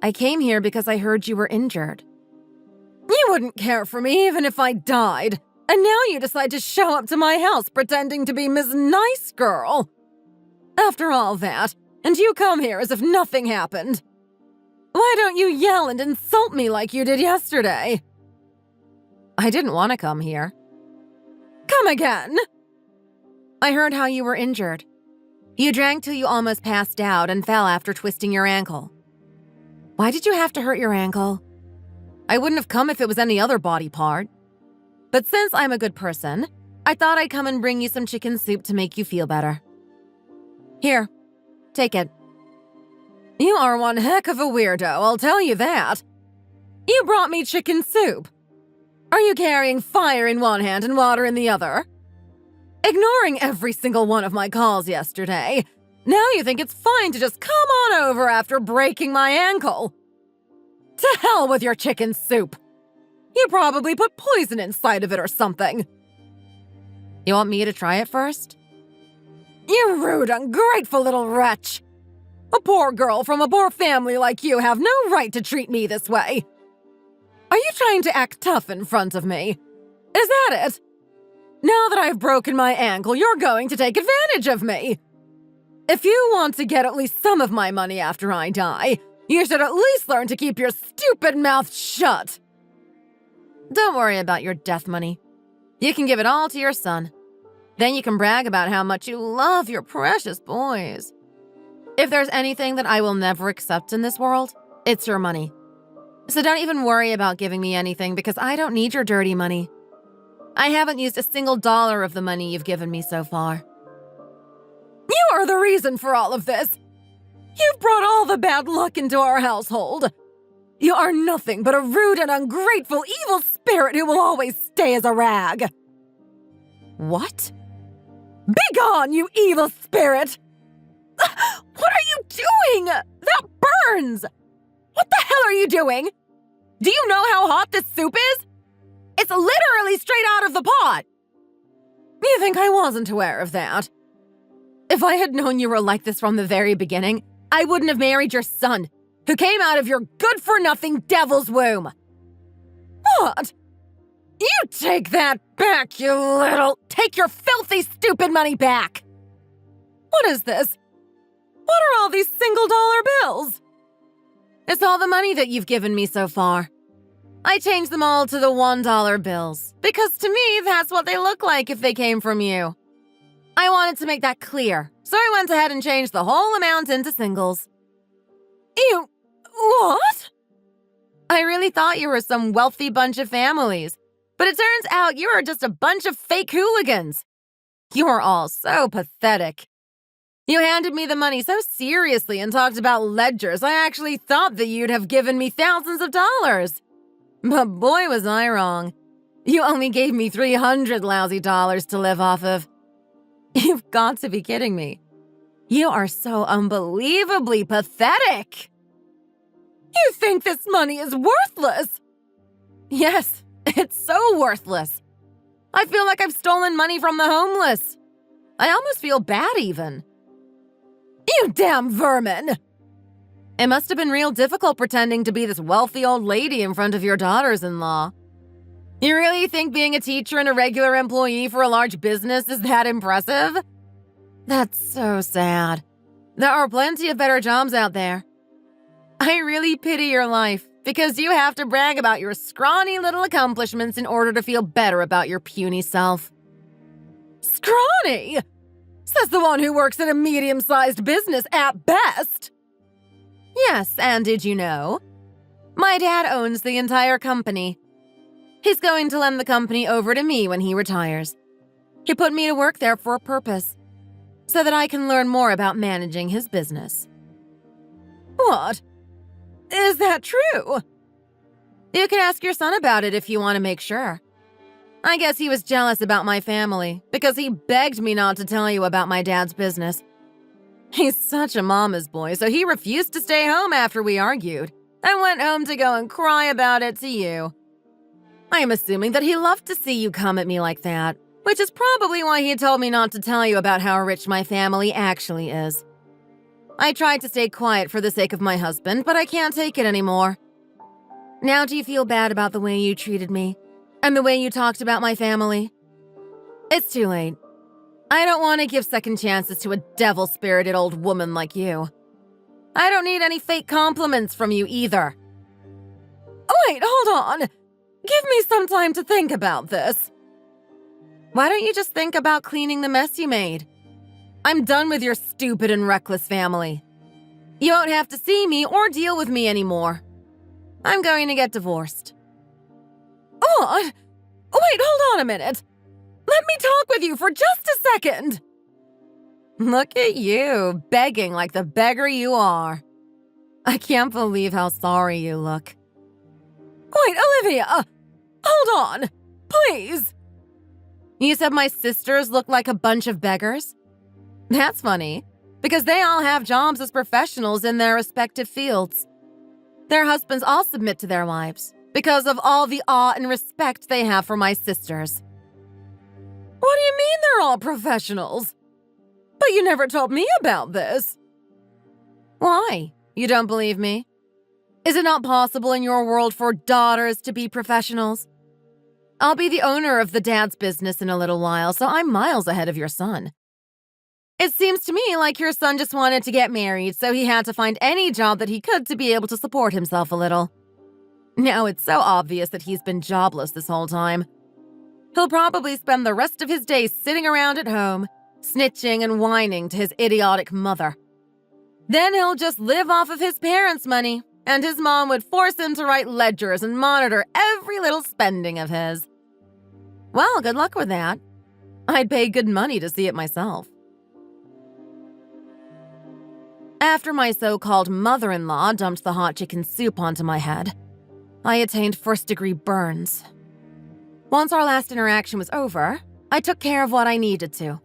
I came here because I heard you were injured. You wouldn't care for me even if I died. And now you decide to show up to my house pretending to be Miss Nice Girl. After all that, and you come here as if nothing happened. Why don't you yell and insult me like you did yesterday? I didn't want to come here. Come again. I heard how you were injured. You drank till you almost passed out and fell after twisting your ankle. Why did you have to hurt your ankle? I wouldn't have come if it was any other body part. But since I'm a good person, I thought I'd come and bring you some chicken soup to make you feel better. Here, take it. You are one heck of a weirdo, I'll tell you that. You brought me chicken soup. Are you carrying fire in one hand and water in the other? Ignoring every single one of my calls yesterday, now you think it's fine to just come on over after breaking my ankle. To hell with your chicken soup. You probably put poison inside of it or something. You want me to try it first? You rude, ungrateful little wretch. A poor girl from a poor family like you have no right to treat me this way. Are you trying to act tough in front of me? Is that it? Now that I've broken my ankle, you're going to take advantage of me. If you want to get at least some of my money after I die, you should at least learn to keep your stupid mouth shut. Don't worry about your death money. You can give it all to your son. Then you can brag about how much you love your precious boys. If there's anything that I will never accept in this world, it's your money. So don't even worry about giving me anything because I don't need your dirty money. I haven't used a single dollar of the money you've given me so far. You are the reason for all of this. You've brought all the bad luck into our household. You are nothing but a rude and ungrateful evil spirit who will always stay as a rag. What? Begone, you evil spirit! What are you doing? That burns! What the hell are you doing? Do you know how hot this soup is? It's literally straight out of the pot! You think I wasn't aware of that? If I had known you were like this from the very beginning, I wouldn't have married your son, who came out of your good-for-nothing devil's womb. What? You take that back, you little... Take your filthy, stupid money back! What is this? What are all these single-dollar bills? It's all the money that you've given me so far. I changed them all to the $1 bills, because to me, that's what they look like if they came from you. I wanted to make that clear, so I went ahead and changed the whole amount into singles. You... what? I really thought you were some wealthy bunch of families, but it turns out you are just a bunch of fake hooligans. You are all so pathetic. You handed me the money so seriously and talked about ledgers, I actually thought that you'd have given me thousands of dollars. But boy, was I wrong. You only gave me $300 lousy dollars to live off of. You've got to be kidding me. You are so unbelievably pathetic. You think this money is worthless? Yes, it's so worthless. I feel like I've stolen money from the homeless. I almost feel bad even. You damn vermin! It must have been real difficult pretending to be this wealthy old lady in front of your daughters-in-law. You really think being a teacher and a regular employee for a large business is that impressive? That's so sad. There are plenty of better jobs out there. I really pity your life because you have to brag about your scrawny little accomplishments in order to feel better about your puny self. Scrawny? Says the one who works at a medium-sized business at best. Yes, and did you know? My dad owns the entire company. He's going to lend the company over to me when he retires. He put me to work there for a purpose, so that I can learn more about managing his business. What? Is that true? You can ask your son about it if you want to make sure. I guess he was jealous about my family because he begged me not to tell you about my dad's business. He's such a mama's boy, so he refused to stay home after we argued and went home to go and cry about it to you. I am assuming that he loved to see you come at me like that, which is probably why he told me not to tell you about how rich my family actually is. I tried to stay quiet for the sake of my husband, but I can't take it anymore. Now do you feel bad about the way you treated me and the way you talked about my family? It's too late. I don't want to give second chances to a devil-spirited old woman like you. I don't need any fake compliments from you either. Wait, hold on. Give me some time to think about this. Why don't you just think about cleaning the mess you made? I'm done with your stupid and reckless family. You won't have to see me or deal with me anymore. I'm going to get divorced. What? Wait, hold on a minute. Let me talk with you for just a second. Look at you, begging like the beggar you are. I can't believe how sorry you look. Wait, Olivia! Hold on! Please! You said my sisters look like a bunch of beggars? That's funny, because they all have jobs as professionals in their respective fields. Their husbands all submit to their wives because of all the awe and respect they have for my sisters. What do you mean they're all professionals? But you never told me about this. Why? You don't believe me? Is it not possible in your world for daughters to be professionals? I'll be the owner of the dad's business in a little while, so I'm miles ahead of your son. It seems to me like your son just wanted to get married, so he had to find any job that he could to be able to support himself a little. Now it's so obvious that he's been jobless this whole time. He'll probably spend the rest of his days sitting around at home, snitching and whining to his idiotic mother. Then he'll just live off of his parents' money, and his mom would force him to write ledgers and monitor every little spending of his. Well, good luck with that. I'd pay good money to see it myself. After my so-called mother-in-law dumped the hot chicken soup onto my head, I attained first-degree burns. Once our last interaction was over, I took care of what I needed to.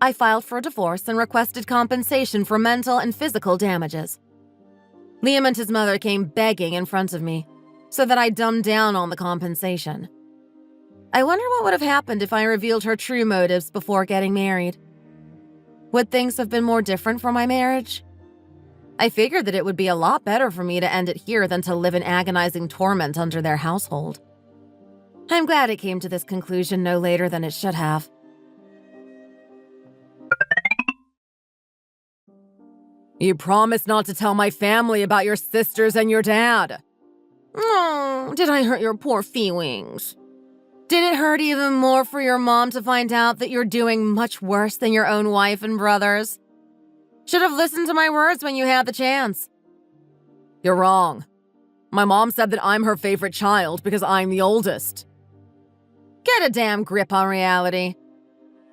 I filed for a divorce and requested compensation for mental and physical damages. Liam and his mother came begging in front of me, so that I dumbed down on the compensation. I wonder what would have happened if I revealed her true motives before getting married. Would things have been more different for my marriage? I figured that it would be a lot better for me to end it here than to live in agonizing torment under their household. I'm glad it came to this conclusion no later than it should have. You promised not to tell my family about your sisters and your dad. Oh, did I hurt your poor feelings? Did it hurt even more for your mom to find out that you're doing much worse than your own wife and brothers? Should have listened to my words when you had the chance. You're wrong. My mom said that I'm her favorite child because I'm the oldest. Get a damn grip on reality.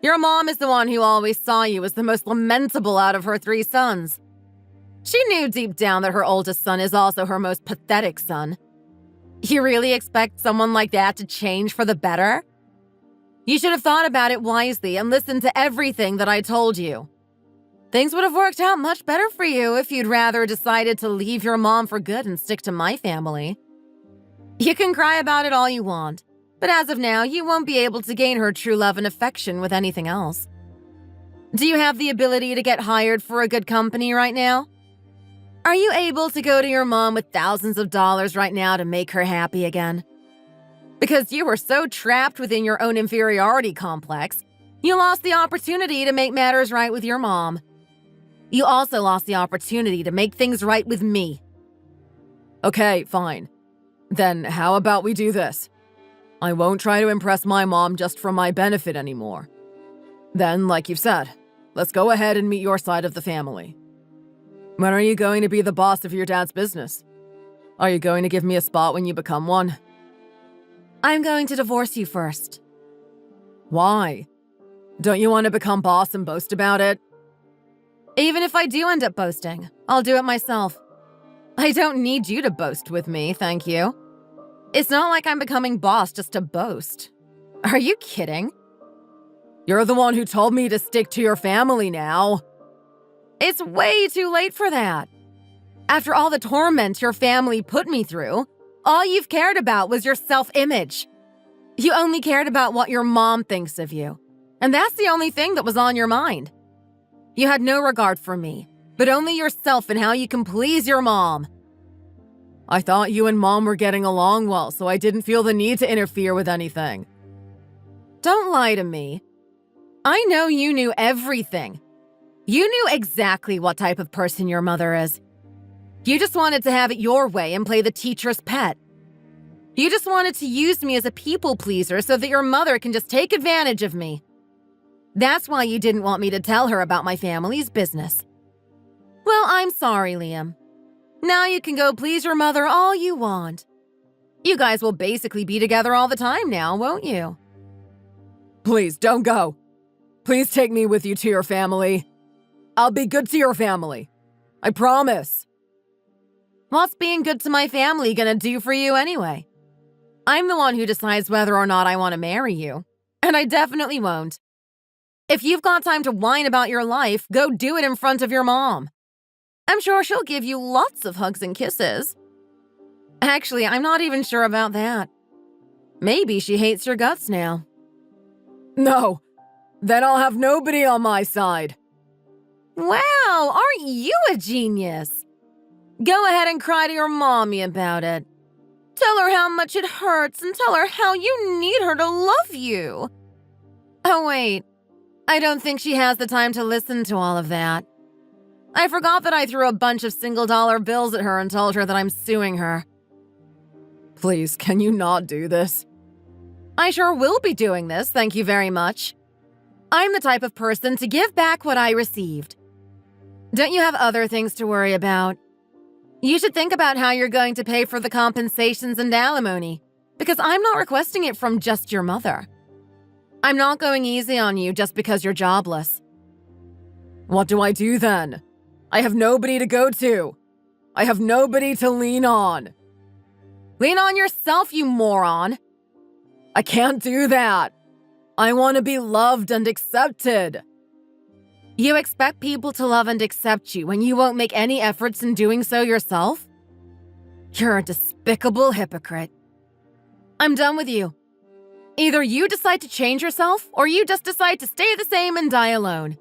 Your mom is the one who always saw you as the most lamentable out of her 3 sons. She knew deep down that her oldest son is also her most pathetic son. You really expect someone like that to change for the better? You should have thought about it wisely and listened to everything that I told you. Things would have worked out much better for you if you'd rather decided to leave your mom for good and stick to my family. You can cry about it all you want, but as of now, you won't be able to gain her true love and affection with anything else. Do you have the ability to get hired for a good company right now? Are you able to go to your mom with thousands of dollars right now to make her happy again? Because you were so trapped within your own inferiority complex, you lost the opportunity to make matters right with your mom. You also lost the opportunity to make things right with me. Okay, fine. Then how about we do this? I won't try to impress my mom just for my benefit anymore. Then, like you've said, let's go ahead and meet your side of the family. When are you going to be the boss of your dad's business? Are you going to give me a spot when you become one? I'm going to divorce you first. Why? Don't you want to become boss and boast about it? Even if I do end up boasting, I'll do it myself. I don't need you to boast with me, thank you. It's not like I'm becoming boss just to boast. Are you kidding? You're the one who told me to stick to your family now. It's way too late for that. After all the torment your family put me through, all you've cared about was your self-image. You only cared about what your mom thinks of you. And that's the only thing that was on your mind. You had no regard for me, but only yourself and how you can please your mom. I thought you and Mom were getting along well, so I didn't feel the need to interfere with anything. Don't lie to me. I know you knew everything. You knew exactly what type of person your mother is. You just wanted to have it your way and play the teacher's pet. You just wanted to use me as a people pleaser so that your mother can just take advantage of me. That's why you didn't want me to tell her about my family's business. Well, I'm sorry, Liam. Now you can go please your mother all you want. You guys will basically be together all the time now, won't you? Please, don't go. Please take me with you to your family. I'll be good to your family. I promise. What's being good to my family gonna do for you anyway? I'm the one who decides whether or not I want to marry you, and I definitely won't. If you've got time to whine about your life, go do it in front of your mom. I'm sure she'll give you lots of hugs and kisses. Actually, I'm not even sure about that. Maybe she hates your guts now. No, then I'll have nobody on my side. Wow, aren't you a genius? Go ahead and cry to your mommy about it. Tell her how much it hurts and tell her how you need her to love you. Oh, wait. I don't think she has the time to listen to all of that. I forgot that I threw a bunch of single-dollar bills at her and told her that I'm suing her. Please, can you not do this? I sure will be doing this, thank you very much. I'm the type of person to give back what I received. Don't you have other things to worry about? You should think about how you're going to pay for the compensations and alimony, because I'm not requesting it from just your mother. I'm not going easy on you just because you're jobless. What do I do then? I have nobody to go to. I have nobody to lean on. Lean on yourself, you moron. I can't do that. I want to be loved and accepted. You expect people to love and accept you when you won't make any efforts in doing so yourself? You're a despicable hypocrite. I'm done with you. Either you decide to change yourself, or you just decide to stay the same and die alone.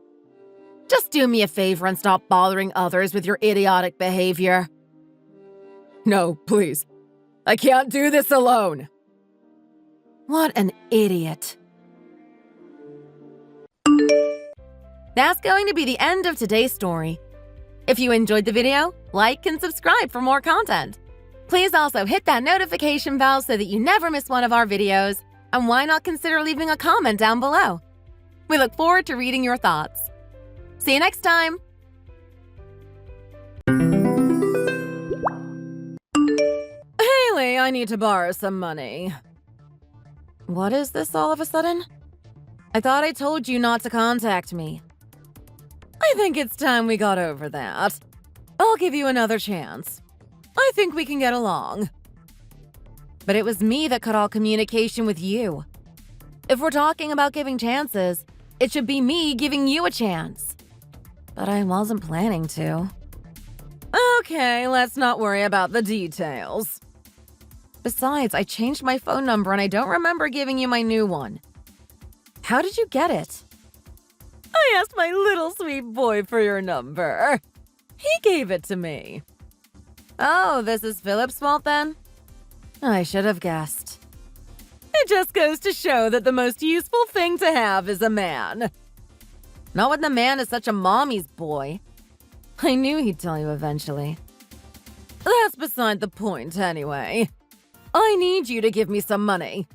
Just do me a favor and stop bothering others with your idiotic behavior. No, please. I can't do this alone. What an idiot. That's going to be the end of today's story. If you enjoyed the video, like and subscribe for more content. Please also hit that notification bell so that you never miss one of our videos, and why not consider leaving a comment down below? We look forward to reading your thoughts. See you next time! Haley, I need to borrow some money. What is this all of a sudden? I thought I told you not to contact me. I think it's time we got over that. I'll give you another chance. I think we can get along. But it was me that cut all communication with you. If we're talking about giving chances, it should be me giving you a chance. But I wasn't planning to. Okay, let's not worry about the details. Besides, I changed my phone number and I don't remember giving you my new one. How did you get it? I asked my little sweet boy for your number. He gave it to me. Oh, this is Philip's fault then? I should have guessed. It just goes to show that the most useful thing to have is a man. Not when the man is such a mommy's boy. I knew he'd tell you eventually. That's beside the point anyway. I need you to give me some money.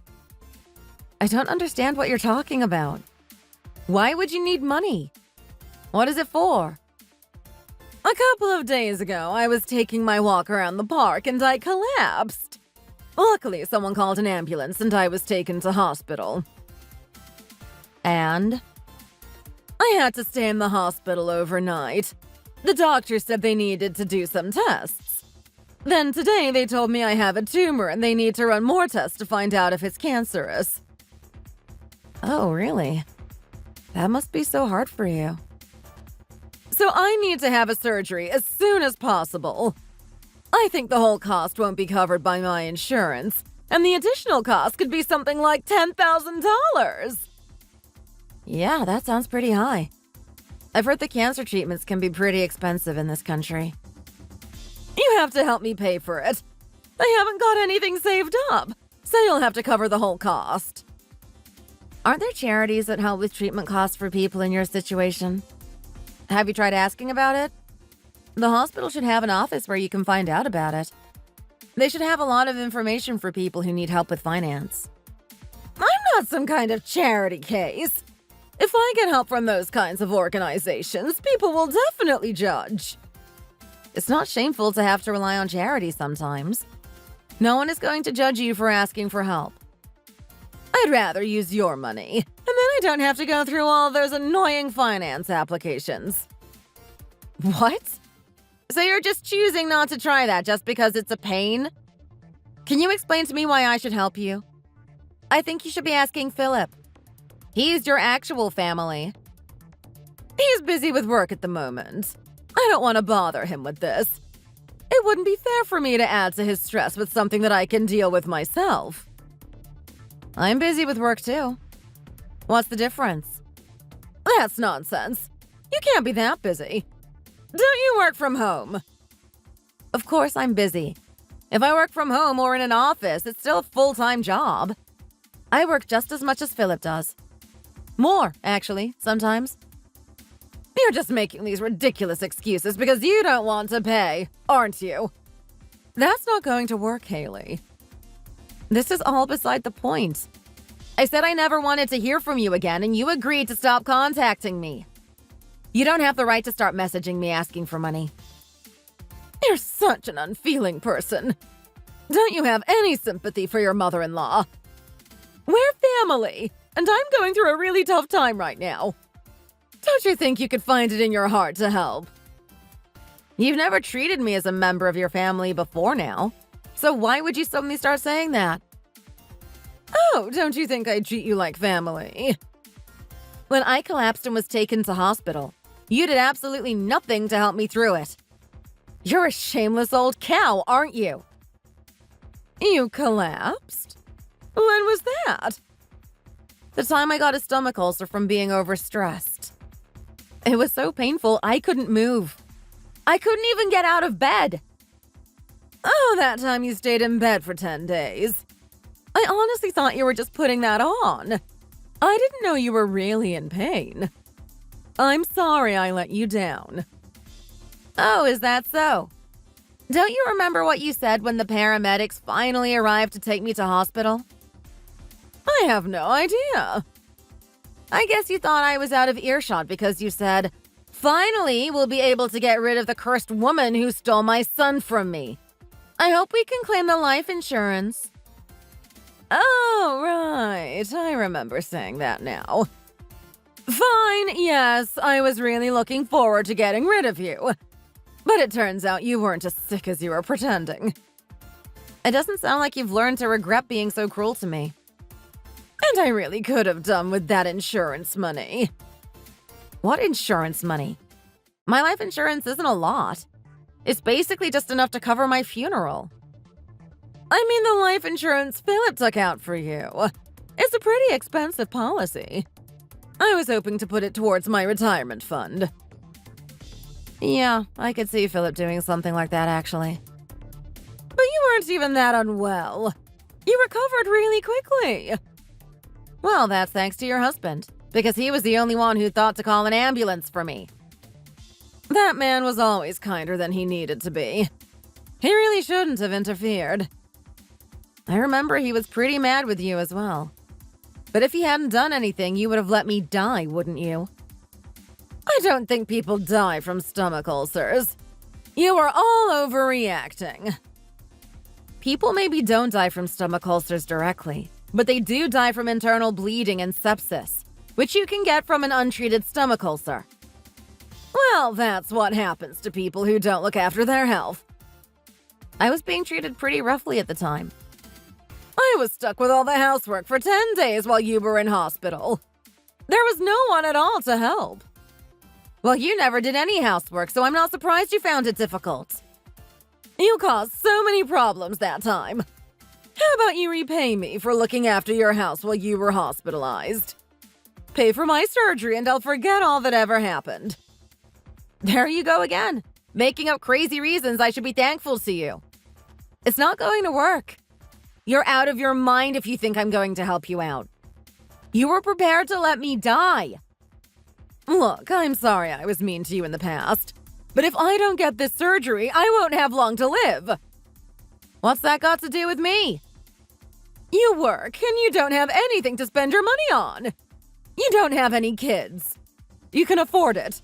I don't understand what you're talking about. Why would you need money? What is it for? A couple of days ago, I was taking my walk around the park and I collapsed. Luckily, someone called an ambulance and I was taken to hospital. And? I had to stay in the hospital overnight. The doctor said they needed to do some tests. Then today they told me I have a tumor and they need to run more tests to find out if it's cancerous. Oh, really? That must be so hard for you. So I need to have a surgery as soon as possible. I think the whole cost won't be covered by my insurance, and the additional cost could be something like $10,000. Yeah, that sounds pretty high. I've heard the cancer treatments can be pretty expensive in this country. You have to help me pay for it. I haven't got anything saved up, so you'll have to cover the whole cost. Aren't there charities that help with treatment costs for people in your situation? Have you tried asking about it? The hospital should have an office where you can find out about it. They should have a lot of information for people who need help with finance. I'm not some kind of charity case. If I get help from those kinds of organizations, people will definitely judge. It's not shameful to have to rely on charity sometimes. No one is going to judge you for asking for help. I'd rather use your money, and then I don't have to go through all those annoying finance applications. What? So you're just choosing not to try that just because it's a pain? Can you explain to me why I should help you? I think you should be asking Philip. He's your actual family. He's busy with work at the moment. I don't want to bother him with this. It wouldn't be fair for me to add to his stress with something that I can deal with myself. I'm busy with work too. What's the difference? That's nonsense. You can't be that busy. Don't you work from home? Of course I'm busy. If I work from home or in an office, it's still a full-time job. I work just as much as Philip does. More, actually, sometimes. You're just making these ridiculous excuses because you don't want to pay, aren't you? That's not going to work, Haley. This is all beside the point. I said I never wanted to hear from you again, and you agreed to stop contacting me. You don't have the right to start messaging me asking for money. You're such an unfeeling person. Don't you have any sympathy for your mother-in-law? We're family, and I'm going through a really tough time right now. Don't you think you could find it in your heart to help? You've never treated me as a member of your family before now. So why would you suddenly start saying that? Oh, don't you think I treat you like family? When I collapsed and was taken to hospital, you did absolutely nothing to help me through it. You're a shameless old cow, aren't you? You collapsed? When was that? The time I got a stomach ulcer from being overstressed. It was so painful I couldn't move. I couldn't even get out of bed. Oh, that time you stayed in bed for 10 days. I honestly thought you were just putting that on. I didn't know you were really in pain. I'm sorry I let you down. Oh, is that so? Don't you remember what you said when the paramedics finally arrived to take me to hospital? I have no idea. I guess you thought I was out of earshot because you said, "Finally, we'll be able to get rid of the cursed woman who stole my son from me. I hope we can claim the life insurance." Oh, right. I remember saying that now. Fine, yes, I was really looking forward to getting rid of you. But it turns out you weren't as sick as you were pretending. It doesn't sound like you've learned to regret being so cruel to me. And I really could have done with that insurance money. What insurance money? My life insurance isn't a lot. It's basically just enough to cover my funeral. I mean the life insurance Philip took out for you. It's a pretty expensive policy. I was hoping to put it towards my retirement fund. Yeah, I could see Philip doing something like that, actually. weren't even that unwell. You recovered really quickly. Well, that's thanks to your husband, because he was the only one who thought to call an ambulance for me. That man was always kinder than he needed to be. He really shouldn't have interfered. I remember he was pretty mad with you as well. But if he hadn't done anything, you would have let me die, wouldn't you? I don't think people die from stomach ulcers. You are all overreacting. People maybe don't die from stomach ulcers directly, but they do die from internal bleeding and sepsis, which you can get from an untreated stomach ulcer. Well, that's what happens to people who don't look after their health. I was being treated pretty roughly at the time. I was stuck with all the housework for 10 days while you were in hospital. There was no one at all to help. Well, you never did any housework, so I'm not surprised you found it difficult. You caused so many problems that time. How about you repay me for looking after your house while you were hospitalized? Pay for my surgery and I'll forget all that ever happened. There you go again, making up crazy reasons I should be thankful to you. It's not going to work. You're out of your mind if you think I'm going to help you out. You were prepared to let me die. Look, I'm sorry I was mean to you in the past, but if I don't get this surgery, I won't have long to live. What's that got to do with me? You work and you don't have anything to spend your money on. You don't have any kids. You can afford it.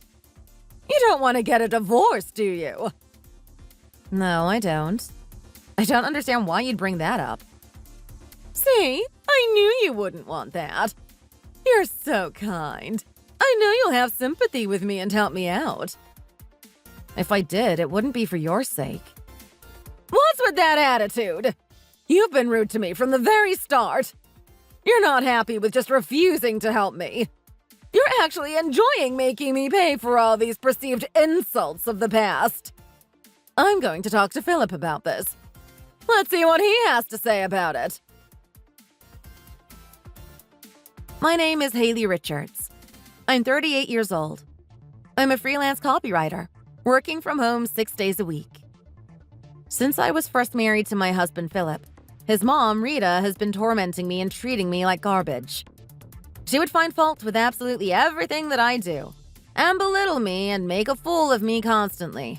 You don't want to get a divorce, do you? No, I don't. I don't understand why you'd bring that up. See, I knew you wouldn't want that. You're so kind. I know you'll have sympathy with me and help me out. If I did, it wouldn't be for your sake. What's with that attitude? You've been rude to me from the very start. You're not happy with just refusing to help me. You're actually enjoying making me pay for all these perceived insults of the past. I'm going to talk to Philip about this. Let's see what he has to say about it. My name is Haley Richards. I'm 38 years old. I'm a freelance copywriter, working from home 6 days a week. Since I was first married to my husband, Philip, his mom, Rita, has been tormenting me and treating me like garbage. She would find fault with absolutely everything that I do, and belittle me and make a fool of me constantly.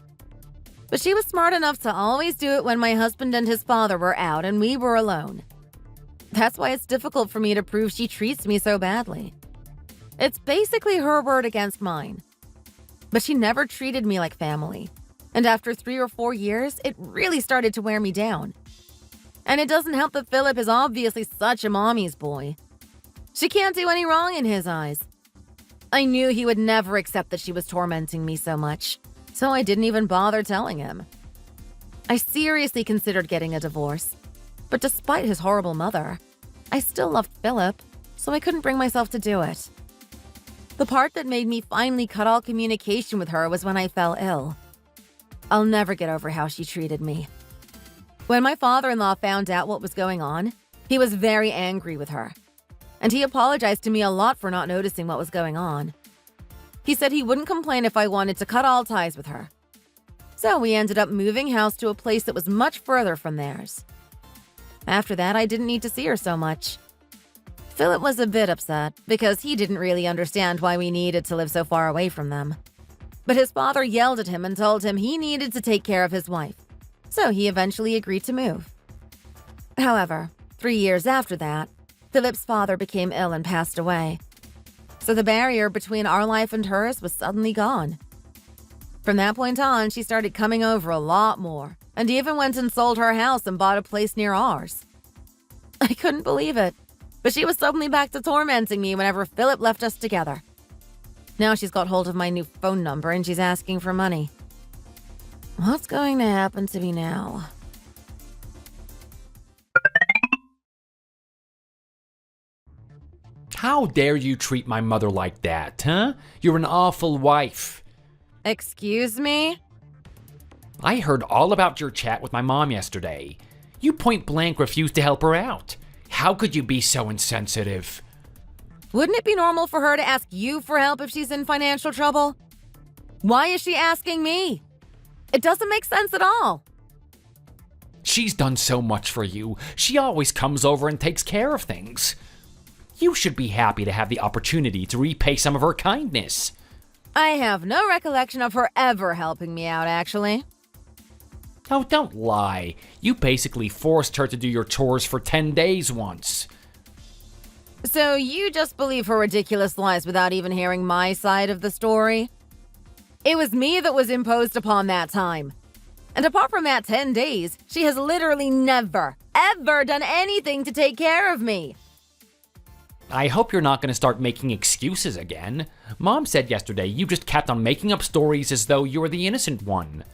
But she was smart enough to always do it when my husband and his father were out and we were alone. That's why it's difficult for me to prove she treats me so badly. It's basically her word against mine. But she never treated me like family. And after 3 or 4 years, it really started to wear me down. And it doesn't help that Philip is obviously such a mommy's boy. She can't do any wrong in his eyes. I knew he would never accept that she was tormenting me so much, so I didn't even bother telling him. I seriously considered getting a divorce, but despite his horrible mother, I still loved Philip, so I couldn't bring myself to do it. The part that made me finally cut all communication with her was when I fell ill. I'll never get over how she treated me. When my father-in-law found out what was going on, he was very angry with her. And he apologized to me a lot for not noticing what was going on. He said he wouldn't complain if I wanted to cut all ties with her. So we ended up moving house to a place that was much further from theirs. After that, I didn't need to see her so much. Philip was a bit upset because he didn't really understand why we needed to live so far away from them. But his father yelled at him and told him he needed to take care of his wife. So he eventually agreed to move. However, 3 years after that, Philip's father became ill and passed away. So the barrier between our life and hers was suddenly gone. From that point on, she started coming over a lot more, and even went and sold her house and bought a place near ours. I couldn't believe it, but she was suddenly back to tormenting me whenever Philip left us together. Now she's got hold of my new phone number and she's asking for money. What's going to happen to me now? How dare you treat my mother like that, huh? You're an awful wife. Excuse me? I heard all about your chat with my mom yesterday. You point blank refused to help her out. How could you be so insensitive? Wouldn't it be normal for her to ask you for help if she's in financial trouble? Why is she asking me? It doesn't make sense at all. She's done so much for you. She always comes over and takes care of things. You should be happy to have the opportunity to repay some of her kindness. I have no recollection of her ever helping me out, actually. Oh, don't lie. You basically forced her to do your chores for 10 days once. So you just believe her ridiculous lies without even hearing my side of the story? It was me that was imposed upon that time. And apart from that 10 days, she has literally never, ever done anything to take care of me. I hope you're not going to start making excuses again. Mom said yesterday you just kept on making up stories as though you were the innocent one.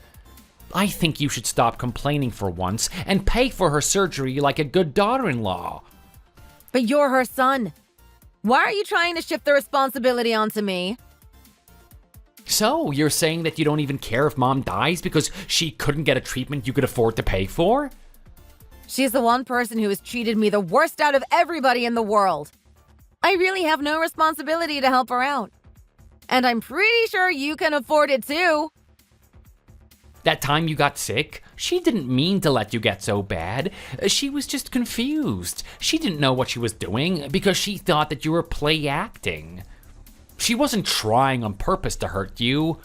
I think you should stop complaining for once and pay for her surgery like a good daughter-in-law. But you're her son. Why are you trying to shift the responsibility onto me? So, you're saying that you don't even care if Mom dies because she couldn't get a treatment you could afford to pay for? She's the one person who has treated me the worst out of everybody in the world. I really have no responsibility to help her out. And I'm pretty sure you can afford it too. That time you got sick, she didn't mean to let you get so bad. She was just confused. She didn't know what she was doing because she thought that you were play acting. She wasn't trying on purpose to hurt you.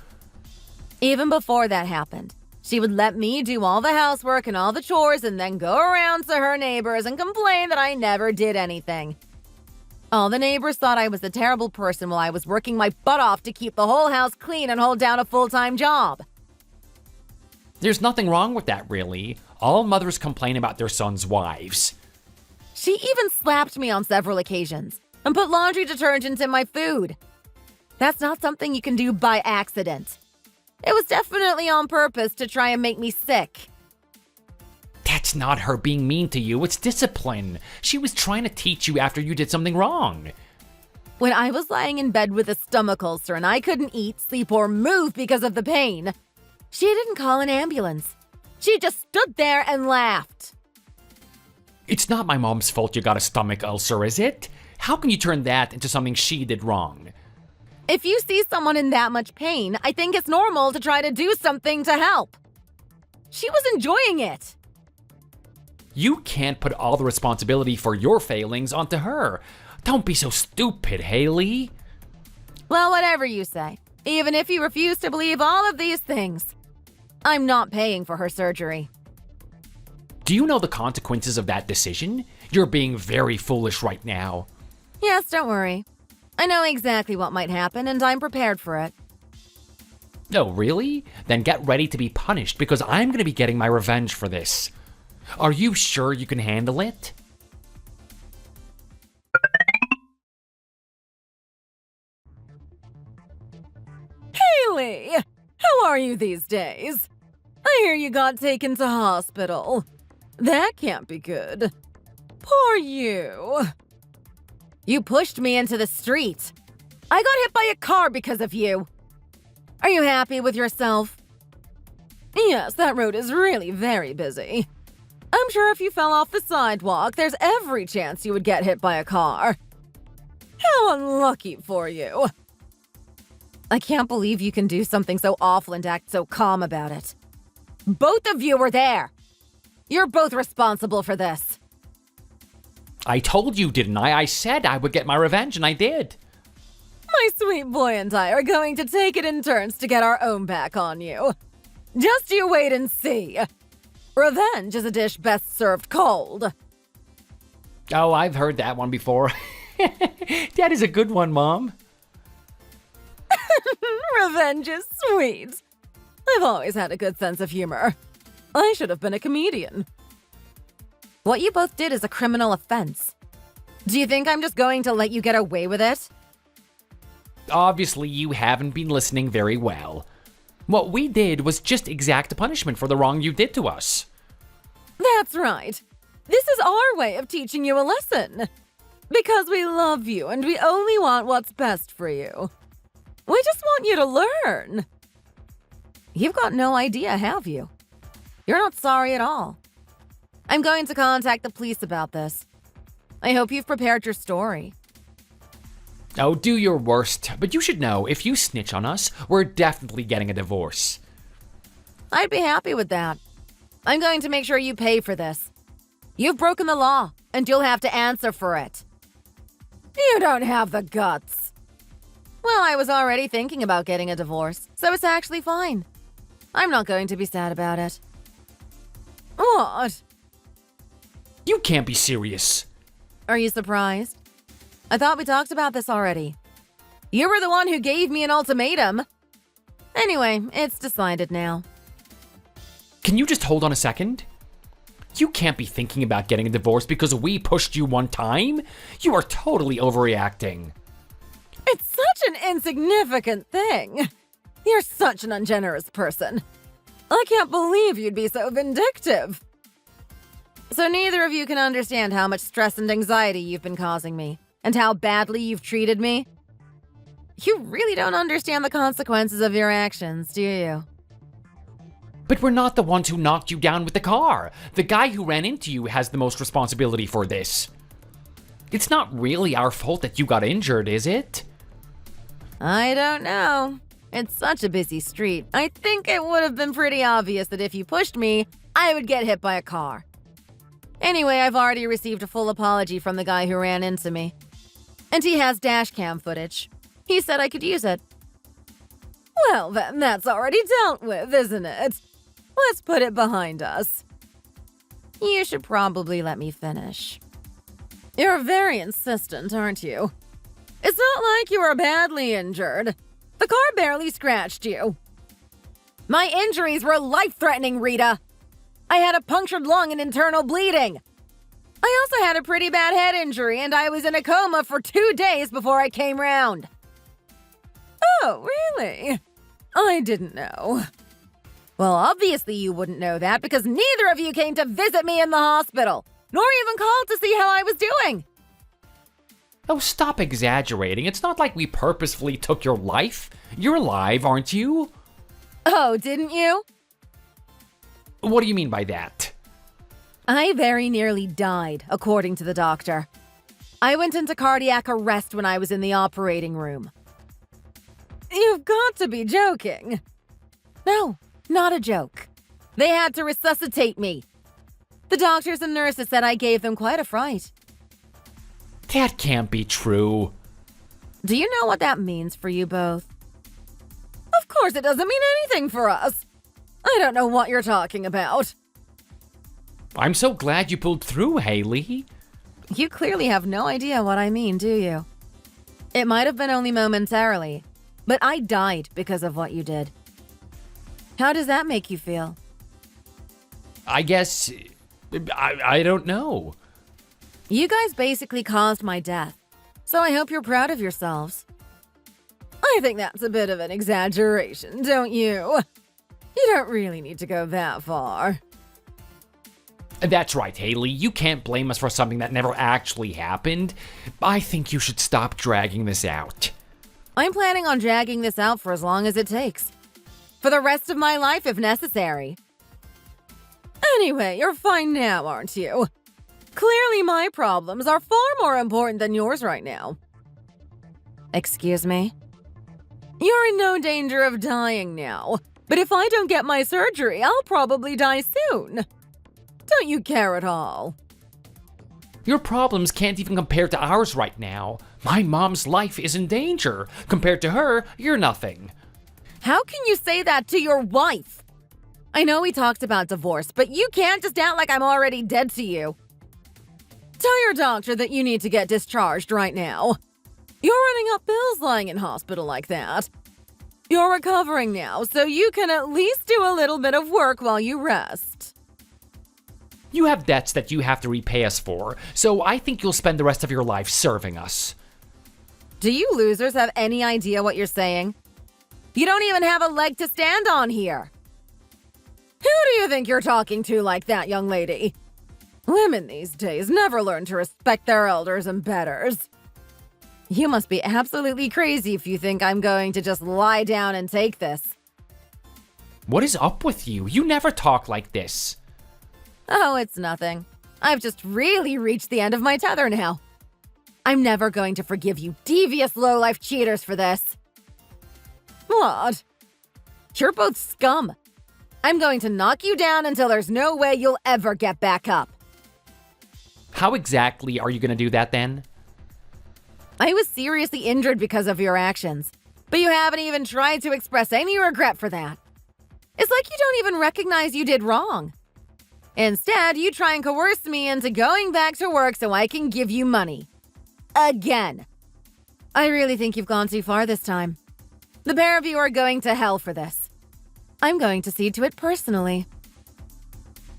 Even before that happened, she would let me do all the housework and all the chores and then go around to her neighbors and complain that I never did anything. All the neighbors thought I was a terrible person while I was working my butt off to keep the whole house clean and hold down a full-time job. There's nothing wrong with that, really. All mothers complain about their sons' wives. She even slapped me on several occasions and put laundry detergent in my food. That's not something you can do by accident. It was definitely on purpose to try and make me sick. That's not her being mean to you, it's discipline. She was trying to teach you after you did something wrong. When I was lying in bed with a stomach ulcer and I couldn't eat, sleep, or move because of the pain, she didn't call an ambulance. She just stood there and laughed. It's not my mom's fault you got a stomach ulcer, is it? How can you turn that into something she did wrong? If you see someone in that much pain, I think it's normal to try to do something to help. She was enjoying it. You can't put all the responsibility for your failings onto her. Don't be so stupid, Haley. Well, whatever you say. Even if you refuse to believe all of these things, I'm not paying for her surgery. Do you know the consequences of that decision? You're being very foolish right now. Yes, don't worry. I know exactly what might happen, and I'm prepared for it. Oh, really? Then get ready to be punished because I'm going to be getting my revenge for this. Are you sure you can handle it? Haley, how are you these days? I hear you got taken to hospital. That can't be good. Poor you. You pushed me into the street. I got hit by a car because of you. Are you happy with yourself? Yes, that road is really very busy. I'm sure if you fell off the sidewalk, there's every chance you would get hit by a car. How unlucky for you. I can't believe you can do something so awful and act so calm about it. Both of you were there. You're both responsible for this. I told you, didn't I? I said I would get my revenge, and I did. My sweet boy and I are going to take it in turns to get our own back on you. Just you wait and see. Revenge is a dish best served cold. Oh, I've heard that one before. That is a good one, Mom. Revenge is sweet. I've always had a good sense of humor. I should have been a comedian. What you both did is a criminal offense. Do you think I'm just going to let you get away with it? Obviously, you haven't been listening very well. What we did was just exact a punishment for the wrong you did to us. That's right. This is our way of teaching you a lesson. Because we love you and we only want what's best for you. We just want you to learn. You've got no idea, have you? You're not sorry at all. I'm going to contact the police about this. I hope you've prepared your story. Oh, do your worst, but you should know, if you snitch on us, we're definitely getting a divorce. I'd be happy with that. I'm going to make sure you pay for this. You've broken the law, and you'll have to answer for it. You don't have the guts. Well, I was already thinking about getting a divorce, so it's actually fine. I'm not going to be sad about it. What? You can't be serious. Are you surprised? I thought we talked about this already. You were the one who gave me an ultimatum. Anyway, it's decided now. Can you just hold on a second? You can't be thinking about getting a divorce because we pushed you one time. You are totally overreacting. It's such an insignificant thing. You're such an ungenerous person. I can't believe you'd be so vindictive. So neither of you can understand how much stress and anxiety you've been causing me, and how badly you've treated me? You really don't understand the consequences of your actions, do you? But we're not the ones who knocked you down with the car. The guy who ran into you has the most responsibility for this. It's not really our fault that you got injured, is it? I don't know. It's such a busy street. I think it would have been pretty obvious that if you pushed me, I would get hit by a car. Anyway, I've already received a full apology from the guy who ran into me. And he has dashcam footage. He said I could use it. Well, then that's already dealt with, isn't it? Let's put it behind us. You should probably let me finish. You're very insistent, aren't you? It's not like you were badly injured. The car barely scratched you. My injuries were life-threatening, Rita. I had a punctured lung and internal bleeding. I also had a pretty bad head injury, and I was in a coma for 2 days before I came round. Oh, really? I didn't know. Well, obviously you wouldn't know that because neither of you came to visit me in the hospital, nor even called to see how I was doing. Oh, stop exaggerating. It's not like we purposefully took your life. You're alive, aren't you? Oh, didn't you? What do you mean by that? I very nearly died, according to the doctor. I went into cardiac arrest when I was in the operating room. You've got to be joking. No, not a joke. They had to resuscitate me. The doctors and nurses said I gave them quite a fright. That can't be true. Do you know what that means for you both? Of course it doesn't mean anything for us. I don't know what you're talking about. I'm so glad you pulled through, Haley. You clearly have no idea what I mean, do you? It might have been only momentarily, but I died because of what you did. How does that make you feel? I guess... I don't know. You guys basically caused my death, so I hope you're proud of yourselves. I think that's a bit of an exaggeration, don't you? You don't really need to go that far. That's right, Haley. You can't blame us for something that never actually happened. I think you should stop dragging this out. I'm planning on dragging this out for as long as it takes. For the rest of my life, if necessary. Anyway, you're fine now, aren't you? Clearly my problems are far more important than yours right now. Excuse me? You're in no danger of dying now, but if I don't get my surgery, I'll probably die soon. Don't you care at all? Your problems can't even compare to ours right now. My mom's life is in danger. Compared to her, you're nothing. How can you say that to your wife? I know we talked about divorce, but you can't just act like I'm already dead to you. Tell your doctor that you need to get discharged right now. You're running up bills lying in hospital like that. You're recovering now, so you can at least do a little bit of work while you rest. You have debts that you have to repay us for, so I think you'll spend the rest of your life serving us. Do you losers have any idea what you're saying? You don't even have a leg to stand on here. Who do you think you're talking to like that, young lady? Women these days never learn to respect their elders and betters. You must be absolutely crazy if you think I'm going to just lie down and take this. What is up with you? You never talk like this. Oh, it's nothing. I've just really reached the end of my tether now. I'm never going to forgive you devious low-life cheaters for this. What? You're both scum. I'm going to knock you down until there's no way you'll ever get back up. How exactly are you going to do that then? I was seriously injured because of your actions, but you haven't even tried to express any regret for that. It's like you don't even recognize you did wrong. Instead, you try and coerce me into going back to work so I can give you money. Again. I really think you've gone too far this time. The pair of you are going to hell for this. I'm going to see to it personally.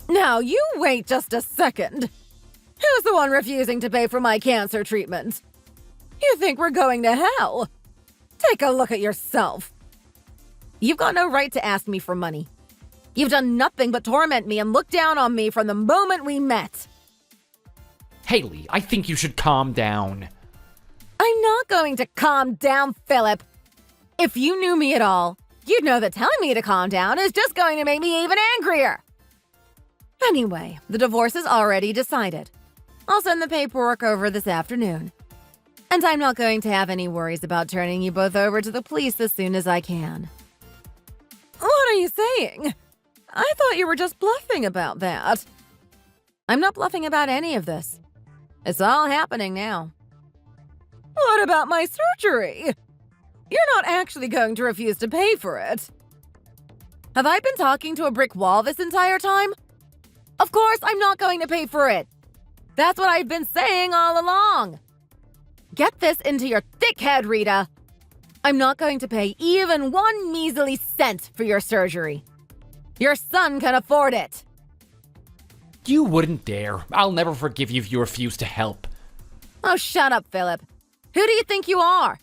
Now, you wait just a second. Who's the one refusing to pay for my cancer treatment? You think we're going to hell? Take a look at yourself. You've got no right to ask me for money. You've done nothing but torment me and look down on me from the moment we met. Haley, I think you should calm down. I'm not going to calm down, Philip. If you knew me at all, you'd know that telling me to calm down is just going to make me even angrier. Anyway, the divorce is already decided. I'll send the paperwork over this afternoon. And I'm not going to have any worries about turning you both over to the police as soon as I can. What are you saying? I thought you were just bluffing about that. I'm not bluffing about any of this. It's all happening now. What about my surgery? You're not actually going to refuse to pay for it. Have I been talking to a brick wall this entire time? Of course I'm not going to pay for it. That's what I've been saying all along. Get this into your thick head, Rita. I'm not going to pay even one measly cent for your surgery. Your son can afford it. You wouldn't dare. I'll never forgive you if you refuse to help. Oh, shut up, Philip. Who do you think you are?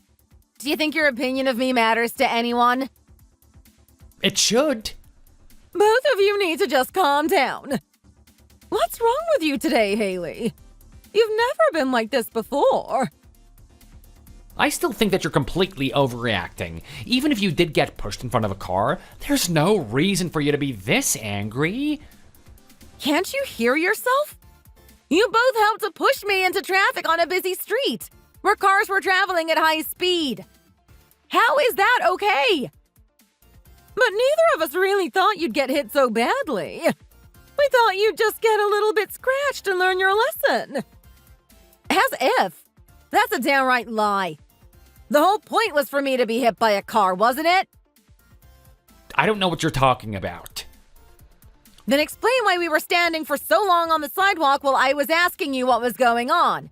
Do you think your opinion of me matters to anyone? It should. Both of you need to just calm down. What's wrong with you today, Haley? You've never been like this before. I still think that you're completely overreacting. Even if you did get pushed in front of a car, there's no reason for you to be this angry. Can't you hear yourself? You both helped to push me into traffic on a busy street where cars were traveling at high speed. How is that okay? But neither of us really thought you'd get hit so badly. We thought you'd just get a little bit scratched and learn your lesson. As if. That's a downright lie. The whole point was for me to be hit by a car, wasn't it? I don't know what you're talking about. Then explain why we were standing for so long on the sidewalk while I was asking you what was going on.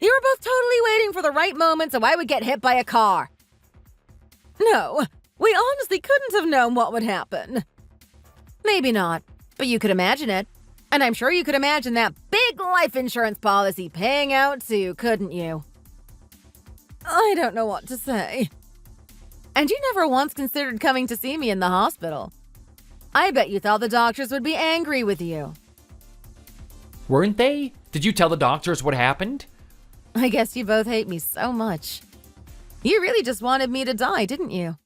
You were both totally waiting for the right moment so I would get hit by a car. No, we honestly couldn't have known what would happen. Maybe not, but you could imagine it. And I'm sure you could imagine that big life insurance policy paying out too, couldn't you? I don't know what to say. And you never once considered coming to see me in the hospital. I bet you thought the doctors would be angry with you. Weren't they? Did you tell the doctors what happened? I guess you both hate me so much. You really just wanted me to die, didn't you?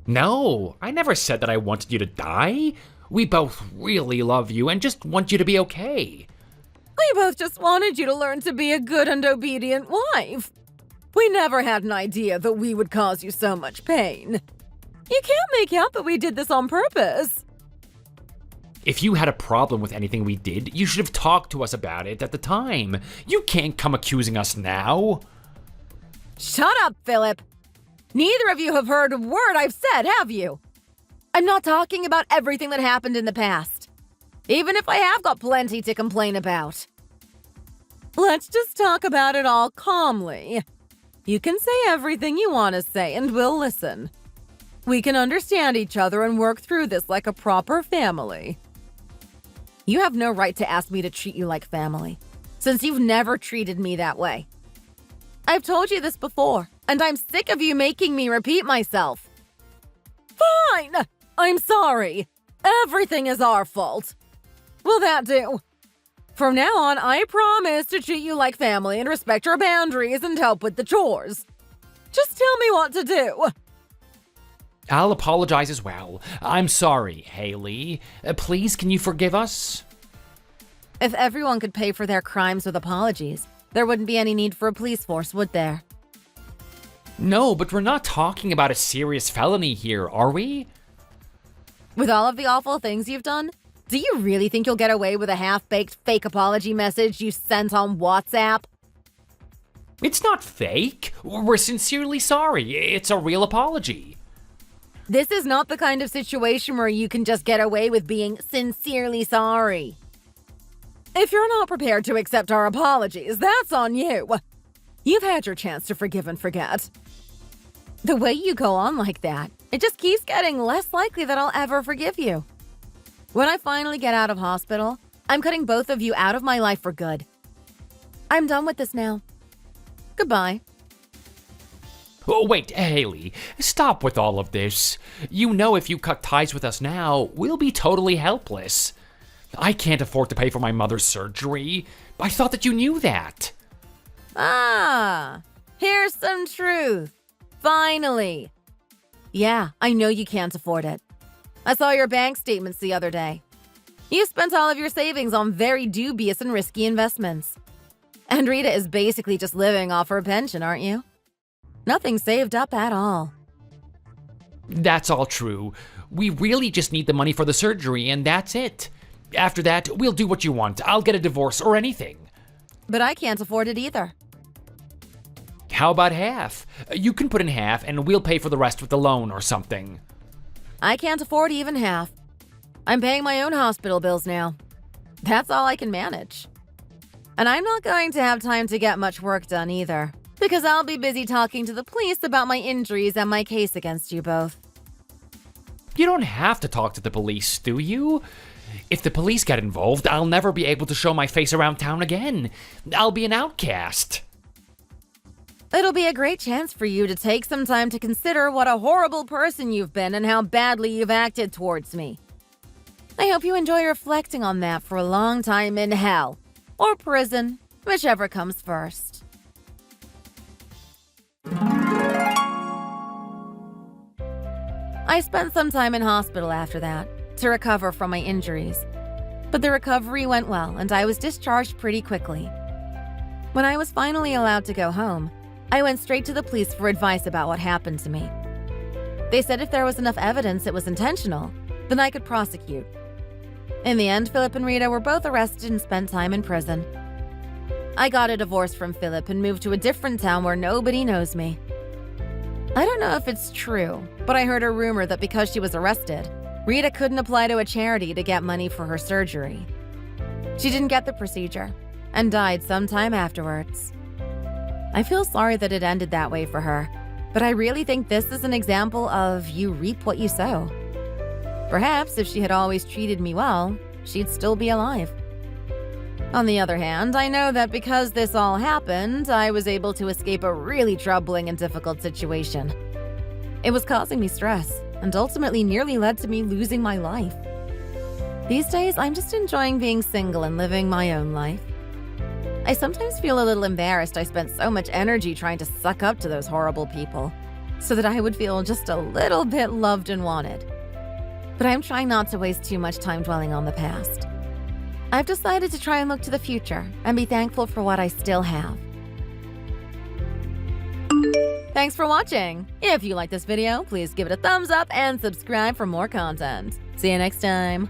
No, I never said that I wanted you to die. We both really love you and just want you to be okay. We both just wanted you to learn to be a good and obedient wife. We never had an idea that we would cause you so much pain. You can't make out that we did this on purpose. If you had a problem with anything we did, you should have talked to us about it at the time. You can't come accusing us now. Shut up, Philip. Neither of you have heard a word I've said, have you? I'm not talking about everything that happened in the past, even if I have got plenty to complain about. Let's just talk about it all calmly. You can say everything you want to say and we'll listen. We can understand each other and work through this like a proper family. You have no right to ask me to treat you like family, since you've never treated me that way. I've told you this before, and I'm sick of you making me repeat myself. Fine! I'm sorry. Everything is our fault. Will that do? From now on, I promise to treat you like family and respect your boundaries and help with the chores. Just tell me what to do. I'll apologize as well. I'm sorry, Haley. Please, can you forgive us? If everyone could pay for their crimes with apologies, there wouldn't be any need for a police force, would there? No, but we're not talking about a serious felony here, are we? With all of the awful things you've done, do you really think you'll get away with a half-baked fake apology message you sent on WhatsApp? It's not fake. We're sincerely sorry. It's a real apology. This is not the kind of situation where you can just get away with being sincerely sorry. If you're not prepared to accept our apologies, that's on you. You've had your chance to forgive and forget. The way you go on like that, it just keeps getting less likely that I'll ever forgive you. When I finally get out of hospital, I'm cutting both of you out of my life for good. I'm done with this now. Goodbye. Oh, wait, Haley, stop with all of this. You know if you cut ties with us now, we'll be totally helpless. I can't afford to pay for my mother's surgery. I thought that you knew that. Ah, here's some truth. Finally. Yeah, I know you can't afford it. I saw your bank statements the other day. You spent all of your savings on very dubious and risky investments. And Rita is basically just living off her pension, aren't you? Nothing saved up at all. That's all true. We really just need the money for the surgery, and that's it. After that, we'll do what you want. I'll get a divorce or anything. But I can't afford it either. How about half? You can put in half, and we'll pay for the rest with the loan or something. I can't afford even half. I'm paying my own hospital bills now. That's all I can manage. And I'm not going to have time to get much work done either, because I'll be busy talking to the police about my injuries and my case against you both. You don't have to talk to the police, do you? If the police get involved, I'll never be able to show my face around town again. I'll be an outcast. It'll be a great chance for you to take some time to consider what a horrible person you've been and how badly you've acted towards me. I hope you enjoy reflecting on that for a long time in hell, or prison, whichever comes first. I spent some time in hospital after that to recover from my injuries, but the recovery went well and I was discharged pretty quickly. When I was finally allowed to go home, I went straight to the police for advice about what happened to me. They said if there was enough evidence it was intentional, then I could prosecute. In the end, Philip and Rita were both arrested and spent time in prison. I got a divorce from Philip and moved to a different town where nobody knows me. I don't know if it's true, but I heard a rumor that because she was arrested, Rita couldn't apply to a charity to get money for her surgery. She didn't get the procedure and died sometime afterwards. I feel sorry that it ended that way for her, but I really think this is an example of you reap what you sow. Perhaps if she had always treated me well, she'd still be alive. On the other hand, I know that because this all happened, I was able to escape a really troubling and difficult situation. It was causing me stress and ultimately nearly led to me losing my life. These days, I'm just enjoying being single and living my own life. I sometimes feel a little embarrassed I spent so much energy trying to suck up to those horrible people, so that I would feel just a little bit loved and wanted. But I'm trying not to waste too much time dwelling on the past. I've decided to try and look to the future and be thankful for what I still have. Thanks for watching! If you like this video, please give it a thumbs up and subscribe for more content. See you next time!